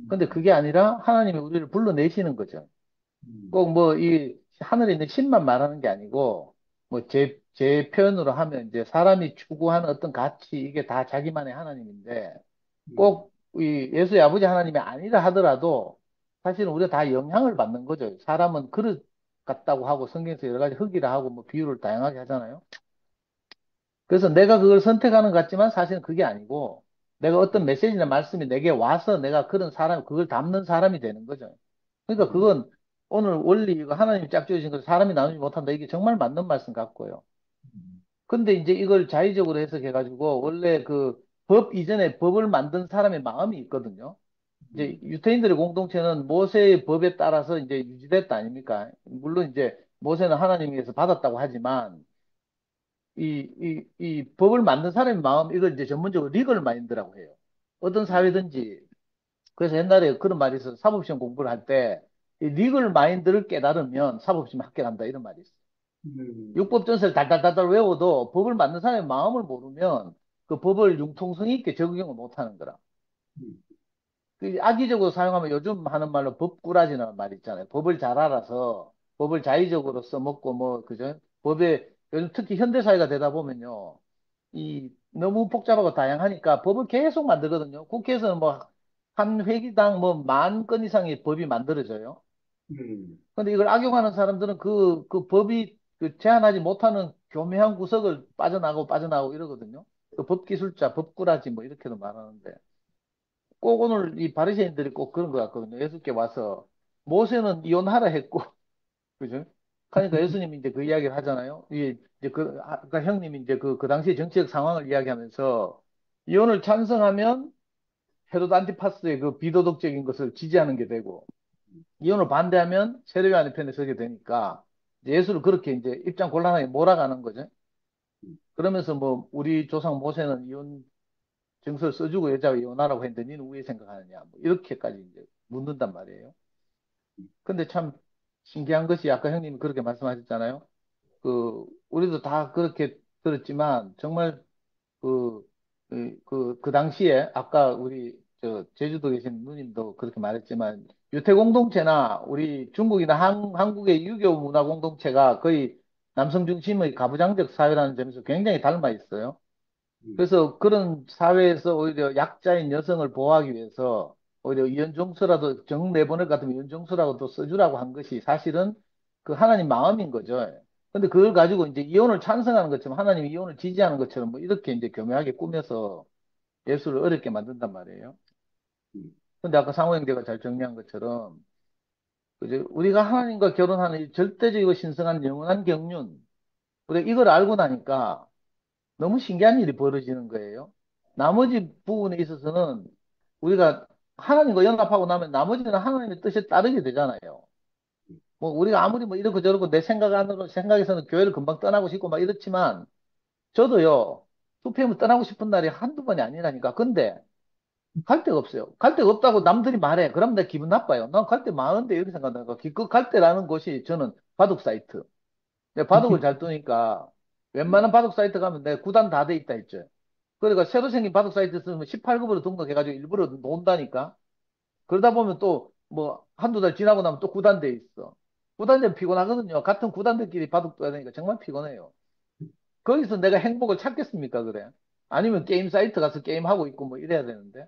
근데 그게 아니라 하나님이 우리를 불러내시는 거죠. 꼭 뭐 이 하늘에 있는 신만 말하는 게 아니고 뭐 제 표현으로 하면 이제 사람이 추구하는 어떤 가치 이게 다 자기만의 하나님인데 꼭 이 예수의 아버지 하나님이 아니라 하더라도 사실은 우리가 다 영향을 받는 거죠. 사람은 그릇 같다고 하고 성경에서 여러 가지 흙이라 하고 뭐 비유를 다양하게 하잖아요. 그래서 내가 그걸 선택하는 것 같지만 사실은 그게 아니고 내가 어떤 메시지나 말씀이 내게 와서 내가 그런 사람, 그걸 담는 사람이 되는 거죠. 그러니까 그건 오늘 원리 이거 하나님이 짝지어진 걸 사람이 나누지 못한다. 이게 정말 맞는 말씀 같고요. 근데 이제 이걸 자의적으로 해석해가지고 원래 그 법 이전에 법을 만든 사람의 마음이 있거든요. 이제 유대인들의 공동체는 모세의 법에 따라서 이제 유지됐다 아닙니까? 물론 이제 모세는 하나님에게서 받았다고 하지만 이 법을 만든 사람의 마음, 이걸 이제 전문적으로 리걸 마인드라고 해요. 어떤 사회든지. 그래서 옛날에 그런 말이 있어서 사법시험 공부를 할 때, 이 리걸 마인드를 깨달으면 사법시험 합격한다, 이런 말이 있어요. 육법 전체를 달달달달 외워도 법을 만든 사람의 마음을 모르면 그 법을 융통성 있게 적용을 못 하는 거라. 그 악의적으로 사용하면 요즘 하는 말로 법꾸라지라는 말 있잖아요. 법을 잘 알아서 법을 자의적으로 써먹고 뭐, 그죠? 법에, 요즘 특히 현대사회가 되다 보면요. 이 너무 복잡하고 다양하니까 법을 계속 만들거든요. 국회에서는 뭐 한 회기당 뭐 10,000건 이상의 법이 만들어져요. 근데 이걸 악용하는 사람들은 그 법이 그 제한하지 못하는 교묘한 구석을 빠져나가고 이러거든요. 그 법기술자, 법꾸라지 뭐 이렇게도 말하는데 꼭 오늘 이 바리새인들이 꼭 그런 것 같거든요. 예수께 와서 모세는 이혼하라 했고, 그죠? 그러니까 예수님이 이제 그 이야기를 하잖아요. 이제 그, 아까 형님이 이제 그 당시 정치적 상황을 이야기하면서 이혼을 찬성하면 헤로드 안티파스의 그 비도덕적인 것을 지지하는 게 되고, 이혼을 반대하면 세례요한의 편에 서게 되니까, 이제 예수를 그렇게 이제 입장 곤란하게 몰아가는 거죠. 그러면서 뭐, 우리 조상 모세는 이혼 증서를 써주고 여자와 이혼하라고 했는데, 니는 왜 생각하느냐. 뭐 이렇게까지 이제 묻는단 말이에요. 근데 참 신기한 것이 아까 형님이 그렇게 말씀하셨잖아요. 우리도 다 그렇게 들었지만, 정말 그 당시에, 아까 우리, 제주도 계신 누님도 그렇게 말했지만, 유태 공동체나 우리 중국이나 한국의 유교 문화 공동체가 거의 남성 중심의 가부장적 사회라는 점에서 굉장히 닮아 있어요. 그래서 그런 사회에서 오히려 약자인 여성을 보호하기 위해서 오히려 이현종서라도 정내보낼 것 같으면 이현종서라도 써주라고 한 것이 사실은 그 하나님 마음인 거죠. 근데 그걸 가지고 이제 이혼을 찬성하는 것처럼 하나님이 이혼을 지지하는 것처럼 뭐 이렇게 이제 교묘하게 꾸며서 예수를 어렵게 만든단 말이에요. 근데 아까 상호 형제가 잘 정리한 것처럼 그죠? 우리가 하나님과 결혼하는 이 절대적이고 신성한 영원한 경륜 우리가 이걸 알고 나니까 너무 신기한 일이 벌어지는 거예요. 나머지 부분에 있어서는 우리가 하나님과 연합하고 나면 나머지는 하나님의 뜻에 따르게 되잖아요. 뭐 우리가 아무리 뭐 이렇고 저렇고 내 생각 안으로 생각에서는 교회를 금방 떠나고 싶고 막 이렇지만 저도요 투표하면 떠나고 싶은 날이 한두 번이 아니라니까. 근데 갈 데가 없어요. 갈 데가 없다고 남들이 말해. 그럼 내 기분 나빠요. 난 갈 데 많은데 이렇게 생각하니까 그갈 데라는 곳이 저는 바둑 사이트. 내 바둑을 잘 두니까 웬만한 바둑 사이트 가면 내 구단 다 돼 있다 했죠. 그러니까 새로 생긴 바둑 사이트 쓰면 18급으로 등록해가지고 일부러 논다니까. 그러다 보면 또 뭐 한두 달 지나고 나면 또 구단돼 있어. 구단되면 피곤하거든요. 같은 구단들끼리 바둑 둬야 되니까 정말 피곤해요. 거기서 내가 행복을 찾겠습니까, 그래? 아니면 게임 사이트 가서 게임하고 있고 뭐 이래야 되는데.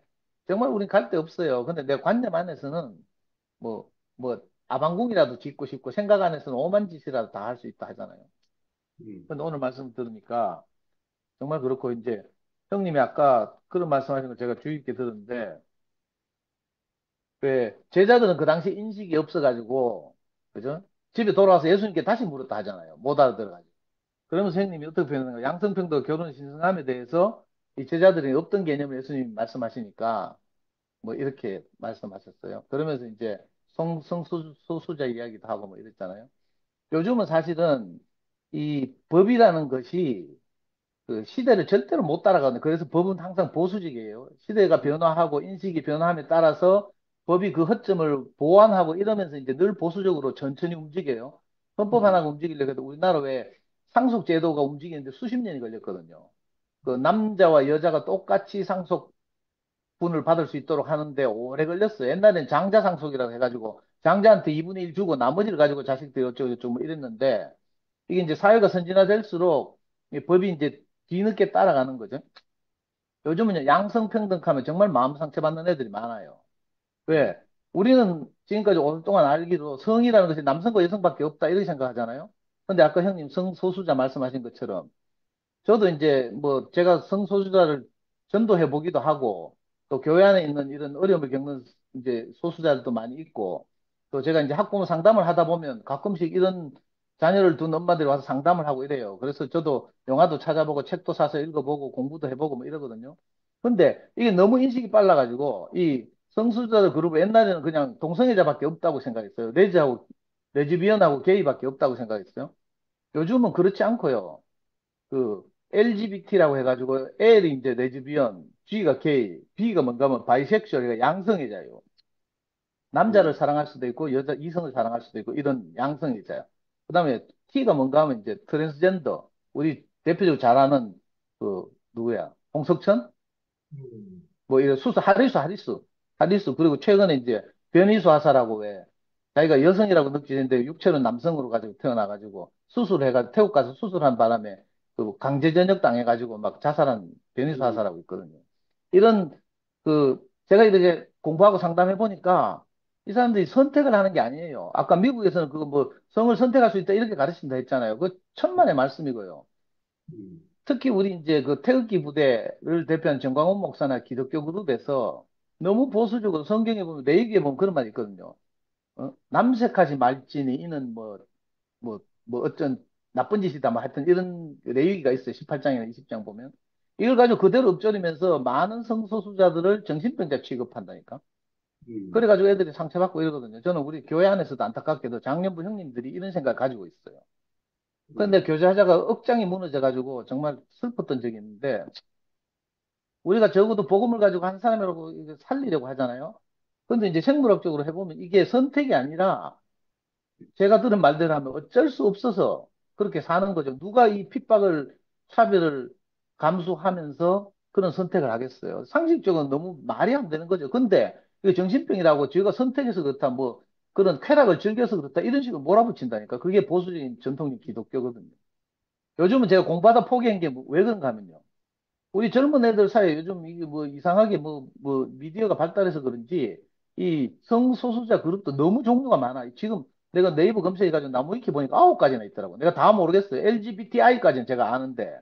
정말 우린 갈 데 없어요. 근데 내 관념 안에서는 뭐, 아방궁이라도 짓고 싶고 생각 안에서는 오만 짓이라도 다 할 수 있다 하잖아요. 근데 오늘 말씀 들으니까 정말 그렇고 이제 형님이 아까 그런 말씀하신 거 제가 주의 깊게 들었는데 왜 제자들은 그 당시 인식이 없어가지고 그죠? 집에 돌아와서 예수님께 다시 물었다 하잖아요. 못 알아들어가지고. 그러면서 형님이 어떻게 표현하는가? 양성평등 결혼 신성함에 대해서 이 제자들이 없던 개념을 예수님이 말씀하시니까 뭐 이렇게 말씀하셨어요. 그러면서 이제 성소수자 이야기도 하고 뭐 이랬잖아요. 요즘은 사실은 이 법이라는 것이 그 시대를 절대로 못 따라가거든요. 그래서 법은 항상 보수적이에요. 시대가 변화하고 인식이 변화함에 따라서 법이 그 허점을 보완하고 이러면서 이제 늘 보수적으로 천천히 움직여요. 헌법 하나가 움직이려고 해도 우리나라 왜 상속 제도가 움직이는데 수십 년이 걸렸거든요. 그 남자와 여자가 똑같이 상속 분을 받을 수 있도록 하는데 오래 걸렸어요. 옛날엔 장자상속이라고 해가지고 장자한테 2분의 1 주고 나머지를 가지고 자식들이 어쩌고저쩌고 뭐 이랬는데 이게 이제 사회가 선진화될수록 이 법이 이제 뒤늦게 따라가는 거죠. 요즘은 양성평등하면 정말 마음 상처받는 애들이 많아요. 왜? 우리는 지금까지 오랫동안 알기로 성이라는 것이 남성과 여성밖에 없다 이렇게 생각하잖아요. 근데 아까 형님 성소수자 말씀하신 것처럼 저도 이제 뭐 제가 성소수자를 전도해 보기도 하고 또 교회 안에 있는 이런 어려움을 겪는 이제 소수자들도 많이 있고 또 제가 이제 학부모 상담을 하다 보면 가끔씩 이런 자녀를 둔 엄마들이 와서 상담을 하고 이래요. 그래서 저도 영화도 찾아보고 책도 사서 읽어보고 공부도 해보고 뭐 이러거든요. 근데 이게 너무 인식이 빨라가지고 이 성소수자들 그룹은 옛날에는 그냥 동성애자밖에 없다고 생각했어요. 레즈비언하고 게이밖에 없다고 생각했어요. 요즘은 그렇지 않고요. 그 LGBT라고 해가지고 L이 이제 레즈비언, G가 게이, B가 뭔가 하면 바이섹슈얼, 그러니까 양성애자예요. 남자를 사랑할 수도 있고 여자 이성을 사랑할 수도 있고 이런 양성애자예요. 그다음에 T가 뭔가 하면 이제 트랜스젠더. 우리 대표적으로 잘 아는 그 누구야? 홍석천? 뭐 이런 하리수 그리고 최근에 이제 변이수 하사라고 왜 자기가 여성이라고 느끼는데 육체는 남성으로 가지고 태어나가지고 수술해가지고 태국 가서 수술한 바람에 그 강제 전역 당해가지고 막 자살한 변이수 하사라고 있거든요. 이런 그 제가 이렇게 공부하고 상담해 보니까 이 사람들이 선택을 하는 게 아니에요. 아까 미국에서는 그거 뭐 성을 선택할 수 있다 이렇게 가르친다 했잖아요. 그 천만의 말씀이고요. 특히 우리 이제 그 태극기 부대를 대표한 정광훈 목사나 기독교 그룹에서 너무 보수적으로 성경에 보면 레위기에 보면 그런 말이 있거든요. 남색하지 말지니 이는 뭐 어쩐 나쁜 짓이다 뭐 하여튼 이런 레위기가 있어요. 18장이나 20장 보면. 이걸 가지고 그대로 읊조리면서 많은 성소수자들을 정신병자 취급한다니까. 그래가지고 애들이 상처받고 이러거든요. 저는 우리 교회 안에서도 안타깝게도 장년부 형님들이 이런 생각을 가지고 있어요. 그런데 교제하자가 억장이 무너져가지고 정말 슬펐던 적이 있는데 우리가 적어도 복음을 가지고 한 사람이라고 이게 살리려고 하잖아요. 근데 이제 생물학적으로 해보면 이게 선택이 아니라 제가 들은 말대로 하면 어쩔 수 없어서 그렇게 사는 거죠. 누가 이 핍박을, 차별을 감수하면서 그런 선택을 하겠어요. 상식적으로 너무 말이 안 되는 거죠. 근데 이게 정신병이라고 저희가 선택해서 그렇다, 뭐 그런 쾌락을 즐겨서 그렇다, 이런 식으로 몰아붙인다니까. 그게 보수적인 전통적 기독교거든요. 요즘은 제가 공부하다 포기한 게 왜 그런가 하면요. 우리 젊은 애들 사이에 요즘 이게 뭐 이상하게 뭐 미디어가 발달해서 그런지 이 성소수자 그룹도 너무 종류가 많아. 지금 내가 네이버 검색해가지고 나무위키 보니까 9가지나 있더라고. 내가 다 모르겠어요. LGBTI까지는 제가 아는데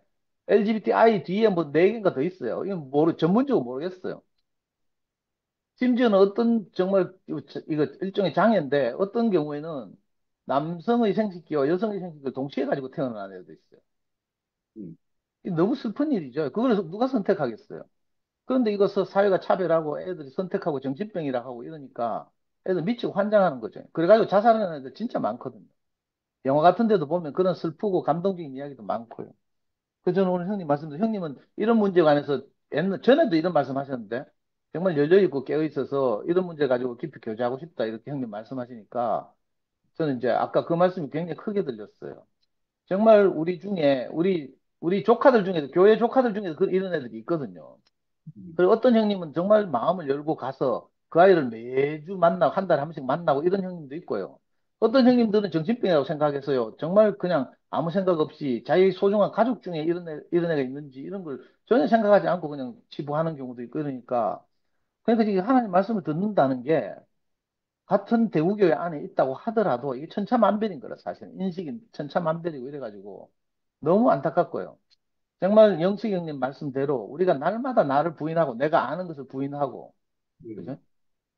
LGBTI 뒤에 뭐 4개인가 더 있어요. 이건 전문적으로 모르겠어요. 심지어는 어떤 정말 이거 일종의 장애인데 어떤 경우에는 남성의 생식기와 여성의 생식기를 동시에 가지고 태어난 애도 있어요. 이게 너무 슬픈 일이죠. 그걸 누가 선택하겠어요? 그런데 이것을 사회가 차별하고 애들이 선택하고 정신병이라 하고 이러니까 애들 미치고 환장하는 거죠. 그래가지고 자살하는 애들 진짜 많거든요. 영화 같은 데도 보면 그런 슬프고 감동적인 이야기도 많고요. 그 저는 오늘 형님 말씀드린 형님은 이런 문제에 관해서 전에도 이런 말씀 하셨는데 정말 열려있고 깨어있어서 이런 문제 가지고 깊이 교제하고 싶다 이렇게 형님 말씀하시니까 저는 이제 아까 그 말씀이 굉장히 크게 들렸어요. 정말 우리 조카들 중에도 교회 조카들 중에도 이런 애들이 있거든요. 그리고 어떤 형님은 정말 마음을 열고 가서 그 아이를 매주 만나고 한 달에 한 번씩 만나고 이런 형님도 있고요. 어떤 형님들은 정신병이라고 생각해서요. 정말 그냥 아무 생각 없이 자기 소중한 가족 중에 이런 애가 있는지 이런 걸 전혀 생각하지 않고 그냥 치부하는 경우도 있고 그러니까 이게 하나님 말씀을 듣는다는 게 같은 대우교회 안에 있다고 하더라도 이게 천차만별인 거라 사실은 인식이 천차만별이고 이래가지고 너무 안타깝고요. 정말 영식 형님 말씀대로 우리가 날마다 나를 부인하고 내가 아는 것을 부인하고 그죠?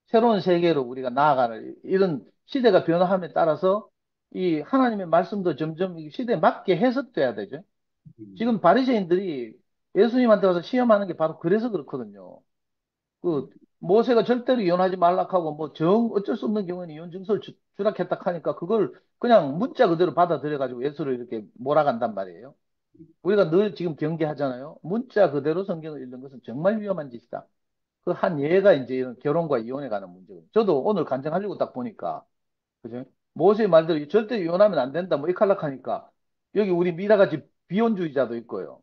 새로운 세계로 우리가 나아가는 이런 시대가 변화함에 따라서 이 하나님의 말씀도 점점 이 시대에 맞게 해석돼야 되죠. 지금 바리새인들이 예수님한테 와서 시험하는 게 바로 그래서 그렇거든요. 그 모세가 절대로 이혼하지 말라고 하고 뭐 어쩔 수 없는 경우에는 이혼 증서를 주라 했다 하니까 그걸 그냥 문자 그대로 받아들여 가지고 예수를 이렇게 몰아간단 말이에요. 우리가 늘 지금 경계하잖아요. 문자 그대로 성경을 읽는 것은 정말 위험한 짓이다. 그 한 예가 이제 이런 결혼과 이혼에 관한 문제거든요. 저도 오늘 간증하려고 딱 보니까, 그죠? 모세의 말대로 절대 이혼하면 안 된다, 뭐, 이 칼락하니까, 여기 우리 미라같이 비혼주의자도 있고요.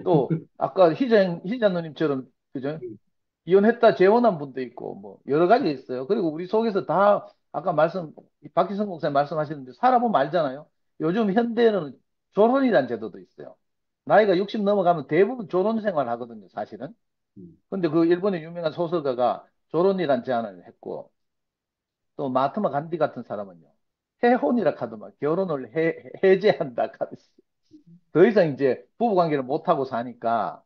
또, 아까 희자 누님처럼, 그죠? 이혼했다 재혼한 분도 있고 뭐 여러 가지 있어요. 그리고 우리 속에서 다 아까 박희성 목사님 말씀하셨는데 살아보면 알잖아요. 요즘 현대에는 졸혼이라는 제도도 있어요. 나이가 60 넘어가면 대부분 졸혼 생활 하거든요, 사실은. 근데 그 일본의 유명한 소설가가 졸혼이라는 제안을 했고 또 마하트마 간디 같은 사람은요. 해혼이라 하더만 결혼을 해제한다 하듯이. 더 이상 이제 부부 관계를 못 하고 사니까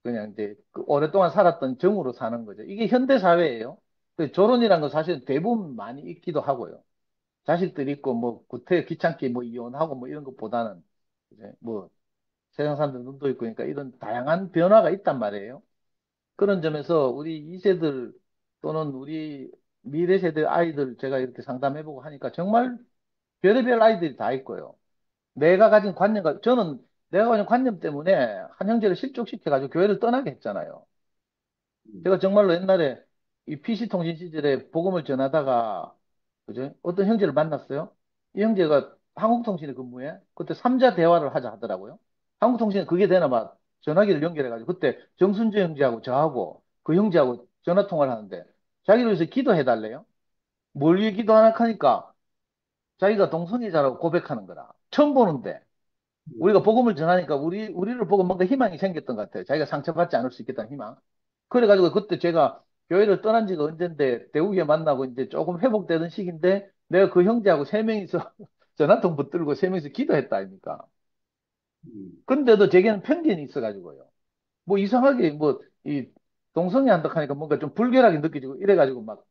그냥 이제 그 오랫동안 살았던 정으로 사는 거죠. 이게 현대 사회예요. 그 결혼이란 건 사실 대부분 많이 있기도 하고요. 자식들 있고 뭐 구태 귀찮게 뭐 이혼하고 뭐 이런 것보다는 이제 뭐 세상 사람들 눈도 있고 그러니까 이런 다양한 변화가 있단 말이에요. 그런 점에서 우리 2세들 또는 우리 미래 세대 아이들 제가 이렇게 상담해보고 하니까 정말 별의별 아이들이 다 있고요. 저는 내가 가진 관념 때문에 한 형제를 실족시켜가지고 교회를 떠나게 했잖아요. 제가 정말로 옛날에 이 PC통신 시절에 복음을 전하다가, 그죠? 어떤 형제를 만났어요. 이 형제가 한국통신에 근무해. 그때 삼자 대화를 하자 하더라고요. 한국통신에 그게 되나 봐. 전화기를 연결해가지고 그때 정순재 형제하고 저하고 그 형제하고 전화 통화를 하는데 자기를 위해서 기도해달래요. 뭘 위해 기도하나 하니까 자기가 동성애자라고 고백하는 거라. 처음 보는데. 우리가 복음을 전하니까 우리를 보고 뭔가 희망이 생겼던 것 같아요. 자기가 상처받지 않을 수 있겠다는 희망. 그래가지고 그때 제가 교회를 떠난 지가 언젠데 대구에 만나고 이제 조금 회복되던 시기인데 내가 그 형제하고 세 명이서 전화통 붙들고 세 명이서 기도했다 아닙니까? 근데도 제게는 편견이 있어가지고요. 뭐 이상하게 뭐 이 동성애 한다 하니까 뭔가 좀 불결하게 느껴지고 이래가지고 막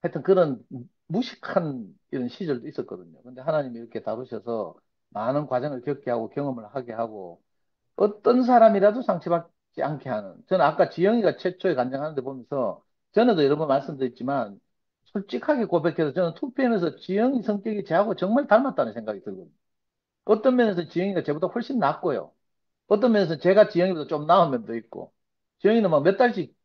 하여튼 그런 무식한 이런 시절도 있었거든요. 근데 하나님이 이렇게 다루셔서 많은 과정을 겪게 하고 경험을 하게 하고 어떤 사람이라도 상처받지 않게 하는. 저는 아까 지영이가 최초에 간증하는데 보면서 전에도 여러 번 말씀드렸지만 솔직하게 고백해서 저는 2PM에서 지영이 성격이 저하고 정말 닮았다는 생각이 들거든요. 어떤 면에서 지영이가 저보다 훨씬 낫고요. 어떤 면에서 제가 지영이보다 좀 나은 면도 있고 지영이는 막 몇 달씩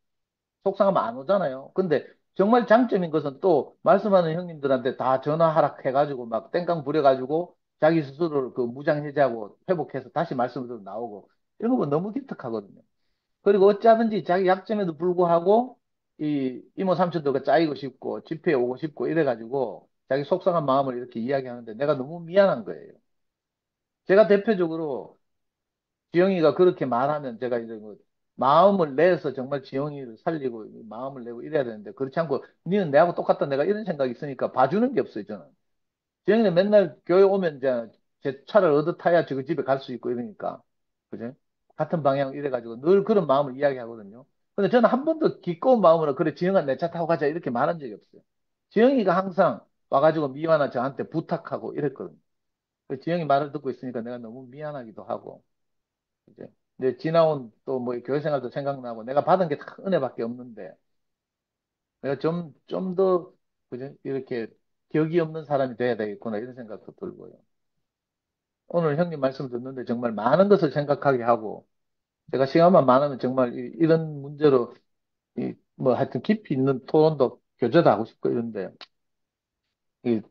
속상하면 안 오잖아요. 근데 정말 장점인 것은 또 말씀하는 형님들한테 다 전화 하락해가지고 막 땡깡 부려가지고 자기 스스로를 그 무장해제하고 회복해서 다시 말씀으로 나오고 이런 거 보면 너무 기특하거든요. 그리고 어쩌든지 자기 약점에도 불구하고 이 이모 삼촌들과 짜이고 싶고 집회에 오고 싶고 이래가지고 자기 속상한 마음을 이렇게 이야기하는데 내가 너무 미안한 거예요. 제가 대표적으로 지영이가 그렇게 말하면 제가 이제 뭐 마음을 내서 정말 지영이를 살리고 마음을 내고 이래야 되는데 그렇지 않고 니는 내하고 똑같다 내가 이런 생각이 있으니까 봐주는 게 없어요 저는. 지영이는 맨날 교회 오면 이제 제 차를 얻어 타야 저 집에 갈 수 있고 이러니까 그죠? 같은 방향 이래가지고 늘 그런 마음을 이야기하거든요. 근데 저는 한 번도 기꺼운 마음으로 그래 지영아 내 차 타고 가자 이렇게 말한 적이 없어요. 지영이가 항상 와가지고 미화나 저한테 부탁하고 이랬거든요. 지영이 말을 듣고 있으니까 내가 너무 미안하기도 하고 이제 내 지나온 또 뭐 교회 생활도 생각나고 내가 받은 게 다 은혜밖에 없는데 내가 좀 더 그죠? 이렇게 격이 없는 사람이 돼야 되겠구나 이런 생각도 들고요. 오늘 형님 말씀 듣는데 정말 많은 것을 생각하게 하고 제가 시간만 많으면 정말 이런 문제로 뭐 하여튼 깊이 있는 토론도 교제도 하고 싶고 이런데 이줌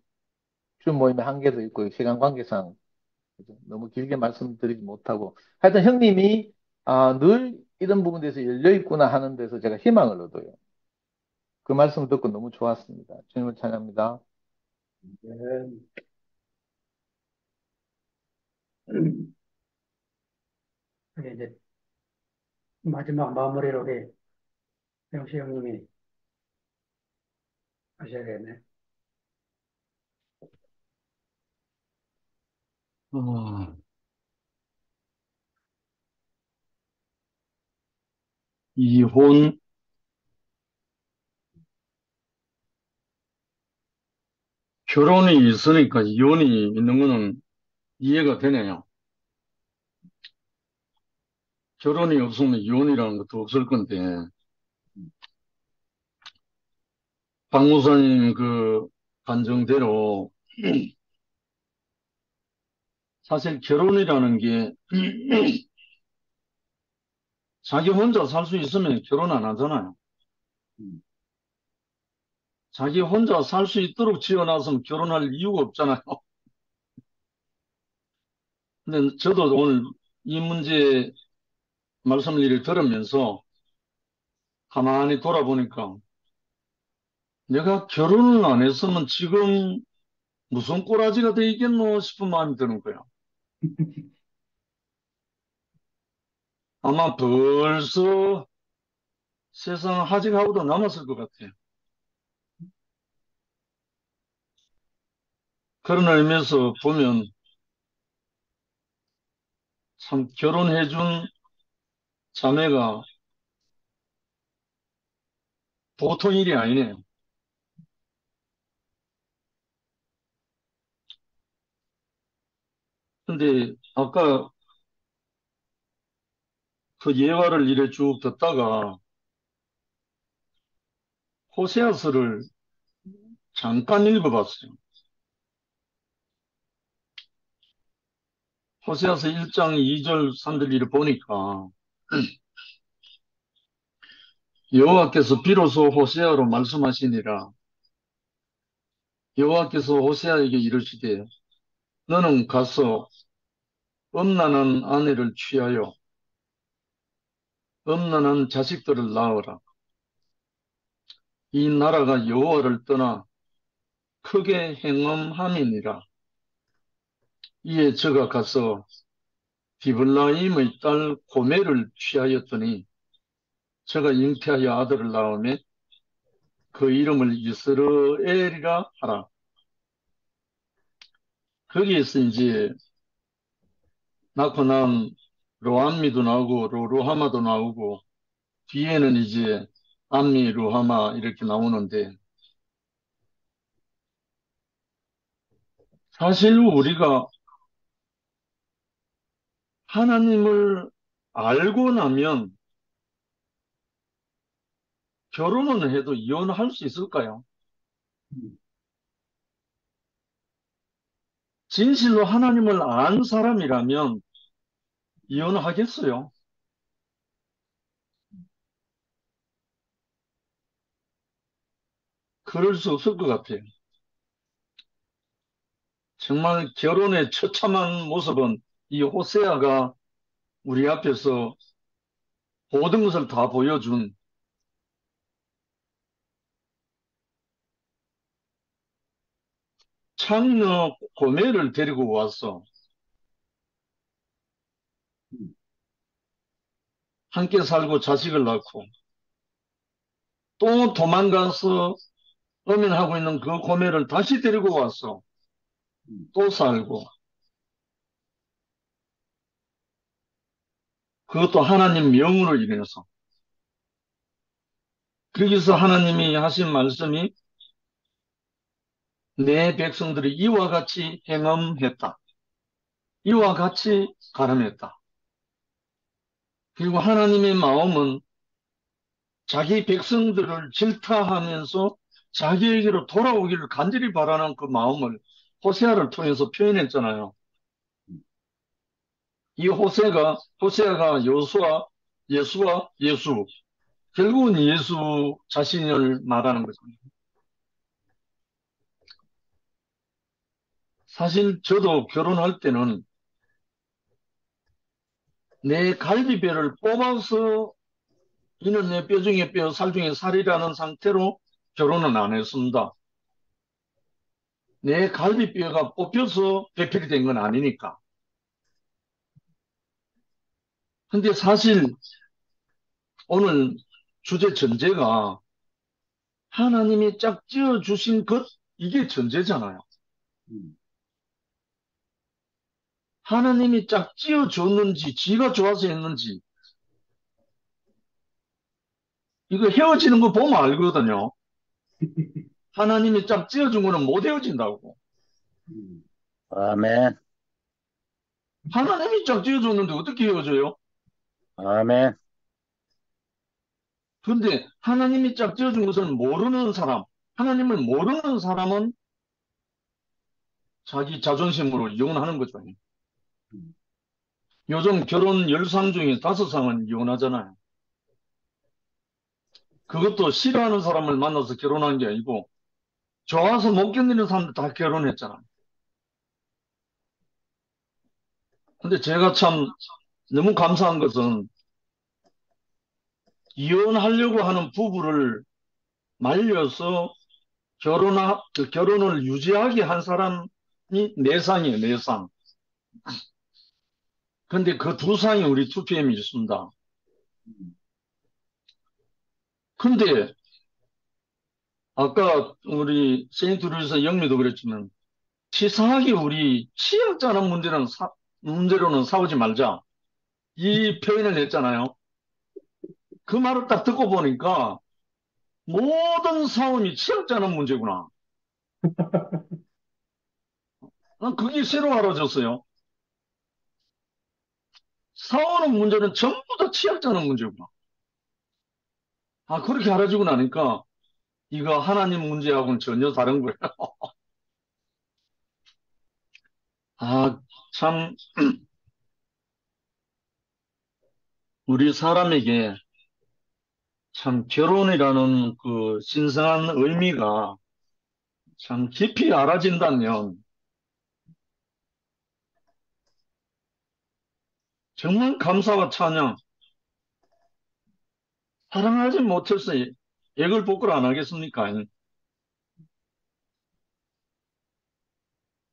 모임의 한계도 있고 시간 관계상 그죠? 너무 길게 말씀드리지 못하고 하여튼 형님이 늘 이런 부분에 대해서 열려 있구나 하는 데서 제가 희망을 얻어요. 그 말씀을 듣고 너무 좋았습니다. 주님을 찬양합니다. 그게 이제 마지막 마무리로 우리 영시 형님이 하셔야겠네. 어, 이혼, 결혼이 있으니까 이혼이 있는 거는 이해가 되네요. 결혼이 없으면 이혼이라는 것도 없을 건데, 박 목사님 그 간증대로 사실 결혼이라는 게 자기 혼자 살 수 있으면 결혼 안 하잖아요. 자기 혼자 살 수 있도록 지어놨으면 결혼할 이유가 없잖아요. 근데 저도 오늘 이 문제 말씀을 들으면서 가만히 돌아보니까 내가 결혼을 안 했으면 지금 무슨 꼬라지가 돼 있겠노 싶은 마음이 드는 거야. 아마 벌써 세상 하직하고도 남았을 것 같아. 그런 의미에서 보면 참 결혼해준 자매가 보통 일이 아니네. 근데 아까 그 예화를 이래 쭉 듣다가 호세아서를 잠깐 읽어봤어요. 호세아서 1장 2절 3절 이를 보니까 여호와께서 비로소 호세아로 말씀하시니라. 여호와께서 호세아에게 이르시되 너는 가서 음란한 아내를 취하여 음란한 자식들을 낳으라. 이 나라가 여호와를 떠나 크게 행음함이니라. 이에 저가 가서 디블라임의 딸 고멜을 취하였더니 저가 잉태하여 아들을 낳으며 그 이름을 이스라엘이라 하라. 거기에서 이제 낳고 난 로암미도 나오고 로루하마도 나오고 뒤에는 이제 암미, 루하마 이렇게 나오는데 사실 우리가 하나님을 알고 나면 결혼은 해도 이혼할 수 있을까요? 진실로 하나님을 안 사람이라면 이혼하겠어요? 그럴 수 없을 것 같아요. 정말 결혼의 처참한 모습은 이 호세아가 우리 앞에서 모든 것을 다 보여준 창녀 고멜을 데리고 와서 함께 살고 자식을 낳고 또 도망가서 음행하고 있는 그 고멜을 다시 데리고 와서 또 살고 그것도 하나님 명으로 인해서 거기서 하나님이 하신 말씀이 내 백성들이 이와 같이 행함했다. 이와 같이 가름했다. 그리고 하나님의 마음은 자기 백성들을 질타하면서 자기에게로 돌아오기를 간절히 바라는 그 마음을 호세아를 통해서 표현했잖아요. 이 호세아가 여수와 예수와 예수, 결국은 예수 자신을 말하는 거죠. 사실 저도 결혼할 때는 내 갈비뼈를 뽑아서 이는 내 뼈 중에 뼈, 살 중에 살이라는 상태로 결혼은 안 했습니다. 내 갈비뼈가 뽑혀서 배필이 된 건 아니니까. 근데 사실 오늘 주제 전제가 하나님이 짝지어 주신 것, 이게 전제잖아요. 하나님이 짝지어 줬는지, 지가 좋아서 했는지, 이거 헤어지는 거 보면 알거든요. 하나님이 짝지어 준 거는 못 헤어진다고. 아멘, 하나님이 짝지어 줬는데 어떻게 헤어져요? 아멘, 그런데 하나님이 짝지어 준 것을 모르는 사람, 하나님을 모르는 사람은 자기 자존심으로 이혼하는 거죠. 요즘 결혼 10상 중에 5상은 이혼하잖아요. 그것도 싫어하는 사람을 만나서 결혼한 게 아니고 좋아서 못 견디는 사람들 다 결혼했잖아요. 근데 제가 참 너무 감사한 것은 이혼하려고 하는 부부를 말려서 결혼을 유지하게 한 사람이 네 상이에요, 네 상. 근데 그 두 상이 우리 2PM이 있습니다. 근데 아까 우리 세인트루이스 영미도 그랬지만 치사하게 우리 취약자는 문제로는 싸우지 말자. 이 표현을 냈잖아요. 그 말을 딱 듣고 보니까 모든 싸움이 취약자는 문제구나. 난 그게 새로 알아졌어요. 싸우는 문제는 전부 다 취약자는 문제구나. 아, 그렇게 알아지고 나니까 이거 하나님 문제하고는 전혀 다른 거예요. 아, 참, 우리 사람에게 참 결혼이라는 그 신성한 의미가 참 깊이 알아진다면 정말 감사와 찬양, 사랑하지 못해서 액을 복을 안 하겠습니까?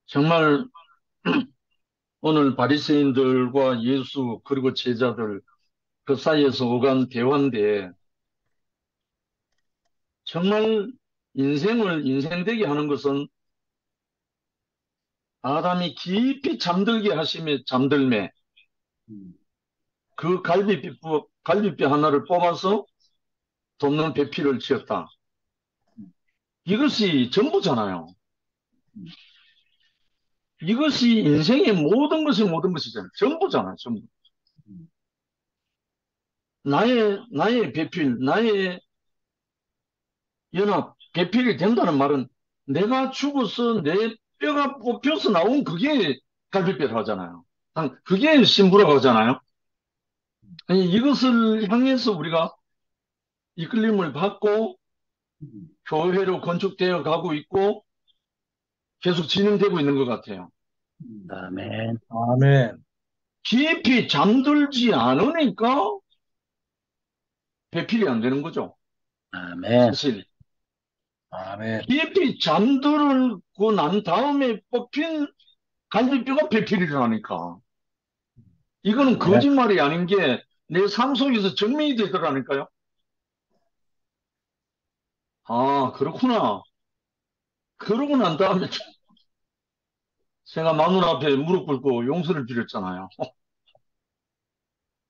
정말 오늘 바리새인들과 예수 그리고 제자들 그 사이에서 오간 대화인데 정말 인생을 인생되게 하는 것은 아담이 깊이 잠들게 하심에 잠들매 그 갈비뼈 하나를 뽑아서 돕는 배필을 지었다. 이것이 전부잖아요. 이것이 인생의 모든 것이 모든 것이잖아요. 전부잖아요. 전부. 나의 배필, 나의 연합, 배필이 된다는 말은 내가 죽어서 내 뼈가 뽑혀서 나온 그게 갈비뼈라고 하잖아요. 그게 신부라고 하잖아요. 아니, 이것을 향해서 우리가 이끌림을 받고 교회로 건축되어 가고 있고 계속 진행되고 있는 것 같아요. 아멘. 아멘. 깊이 잠들지 않으니까 배필이 안 되는 거죠. 아멘. 사실. 아멘. 깊이 잠들고 난 다음에 뽑힌 갈비뼈가 배필이라니까. 이거는 거짓말이 아닌 게 내 삶 속에서 증명이 되더라니까요. 아, 그렇구나. 그러고 난 다음에 제가 마누라 앞에 무릎 꿇고 용서를 드렸잖아요.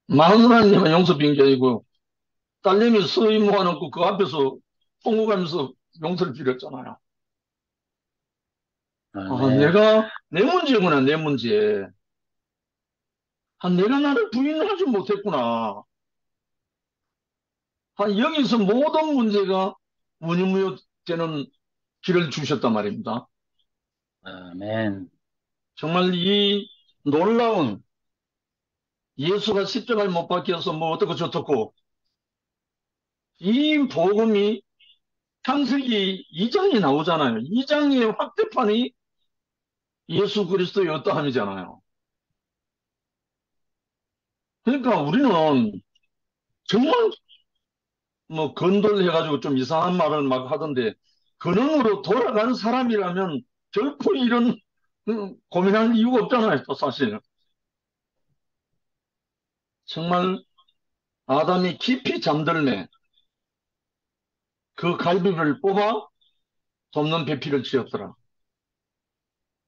마누라님은 용서 빈 게 아니고 딸내미 서희 모아놓고 그 앞에서 통곡하면서 용서를 드렸잖아요. 아, 아멘. 내 문제구나, 내 문제. 아, 내가 나를 부인하지 못했구나. 아, 여기서 모든 문제가 무념무효되는 길을 주셨단 말입니다. 아멘. 정말 이 놀라운 예수가 십자가에 못 박혀서 뭐 어떻고 저떻고 이 복음이 창세기 2장에 나오잖아요. 2장의 확대판이 예수 그리스도의 어떠함이잖아요. 그러니까 우리는 정말 뭐 건돌해가지고 좀 이상한 말을 막 하던데 근원으로 돌아간 사람이라면 결코 이런 고민할 이유가 없잖아요. 또 사실 정말 아담이 깊이 잠들매 그 갈비를 뽑아 돕는 배필을 지었더라.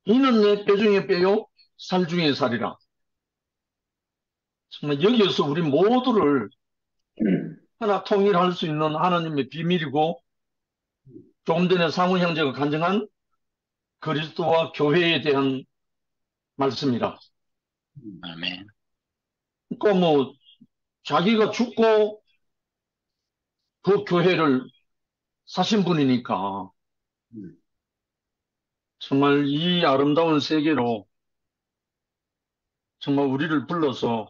이는 내 뼈 중에 뼈요 살 중에 살이라. 정말 여기에서 우리 모두를 하나 통일할 수 있는 하나님의 비밀이고 조금 전에 사무 형제가 간증한 그리스도와 교회에 대한 말씀이라. 아멘. 그러니까 뭐 자기가 죽고 그 교회를 사신 분이니까 정말 이 아름다운 세계로 정말 우리를 불러서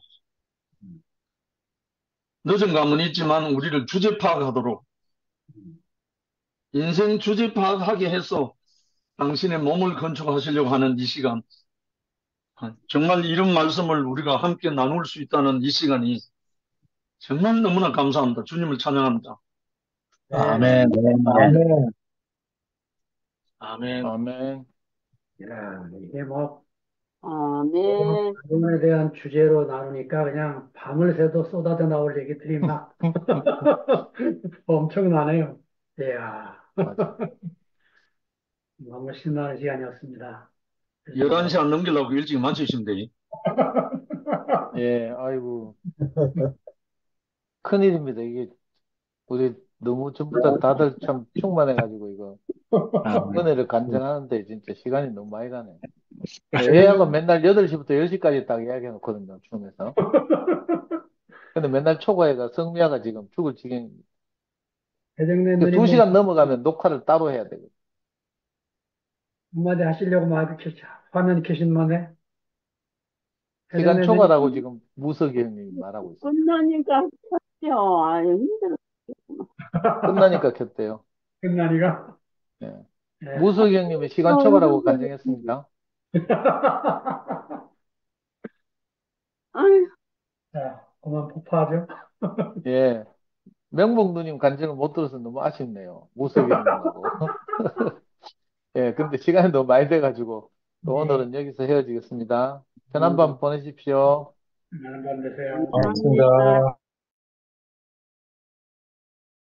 늦은 감은 있지만 우리를 주제 파악하도록 인생 주제 파악하게 해서 당신의 몸을 건축하시려고 하는 이 시간 정말 이런 말씀을 우리가 함께 나눌 수 있다는 이 시간이 정말 너무나 감사합니다. 주님을 찬양합니다. 네. 아멘, 아멘. 아멘. 아멘. 야, 이게 뭐, 아멘. 가정에 대한 주제로 나누니까 그냥 밤을 새도 쏟아져 나올 얘기들이 막 엄청나네요. 이야, 맞아. 너무 신나는 시간이었습니다. 11시 안 넘기려고 일찍 마치시면 돼요. 예, 아이고, 큰일입니다. 이게, 우리 너무 전부 다 다들 참 충만해가지고, 이거, 은혜를 간증하는데 진짜 시간이 너무 많이 가네. 애하고 맨날 8시부터 10시까지 딱 이야기해 놓거든요, 춤에서. 근데 맨날 초과해가 성미아가 지금 죽을 지경, 대정된 누님 2시간 넘어가면 녹화를 따로 해야 되거든. 한마디 하시려고 마이크 화면 켜신 만에 시간 대정된 누님 초과라고 지금 무석이 형님이 말하고 있어요. 끝나니까 컸죠. 아유, 힘들어. 끝나니까 켰대요. 끝나니가 예. 네. 무석이 형님이 시간 초과라고 간증했습니다. 아유, 자, 그만 폭파하죠. 예. 명목 누님 간증을 못 들어서 너무 아쉽네요. 무석이 형님하고. 예, 근데 시간이 너무 많이 돼가지고, 또 네, 오늘은 여기서 헤어지겠습니다. 편한 밤 보내십시오. 안녕히 계세요. 감사합니다.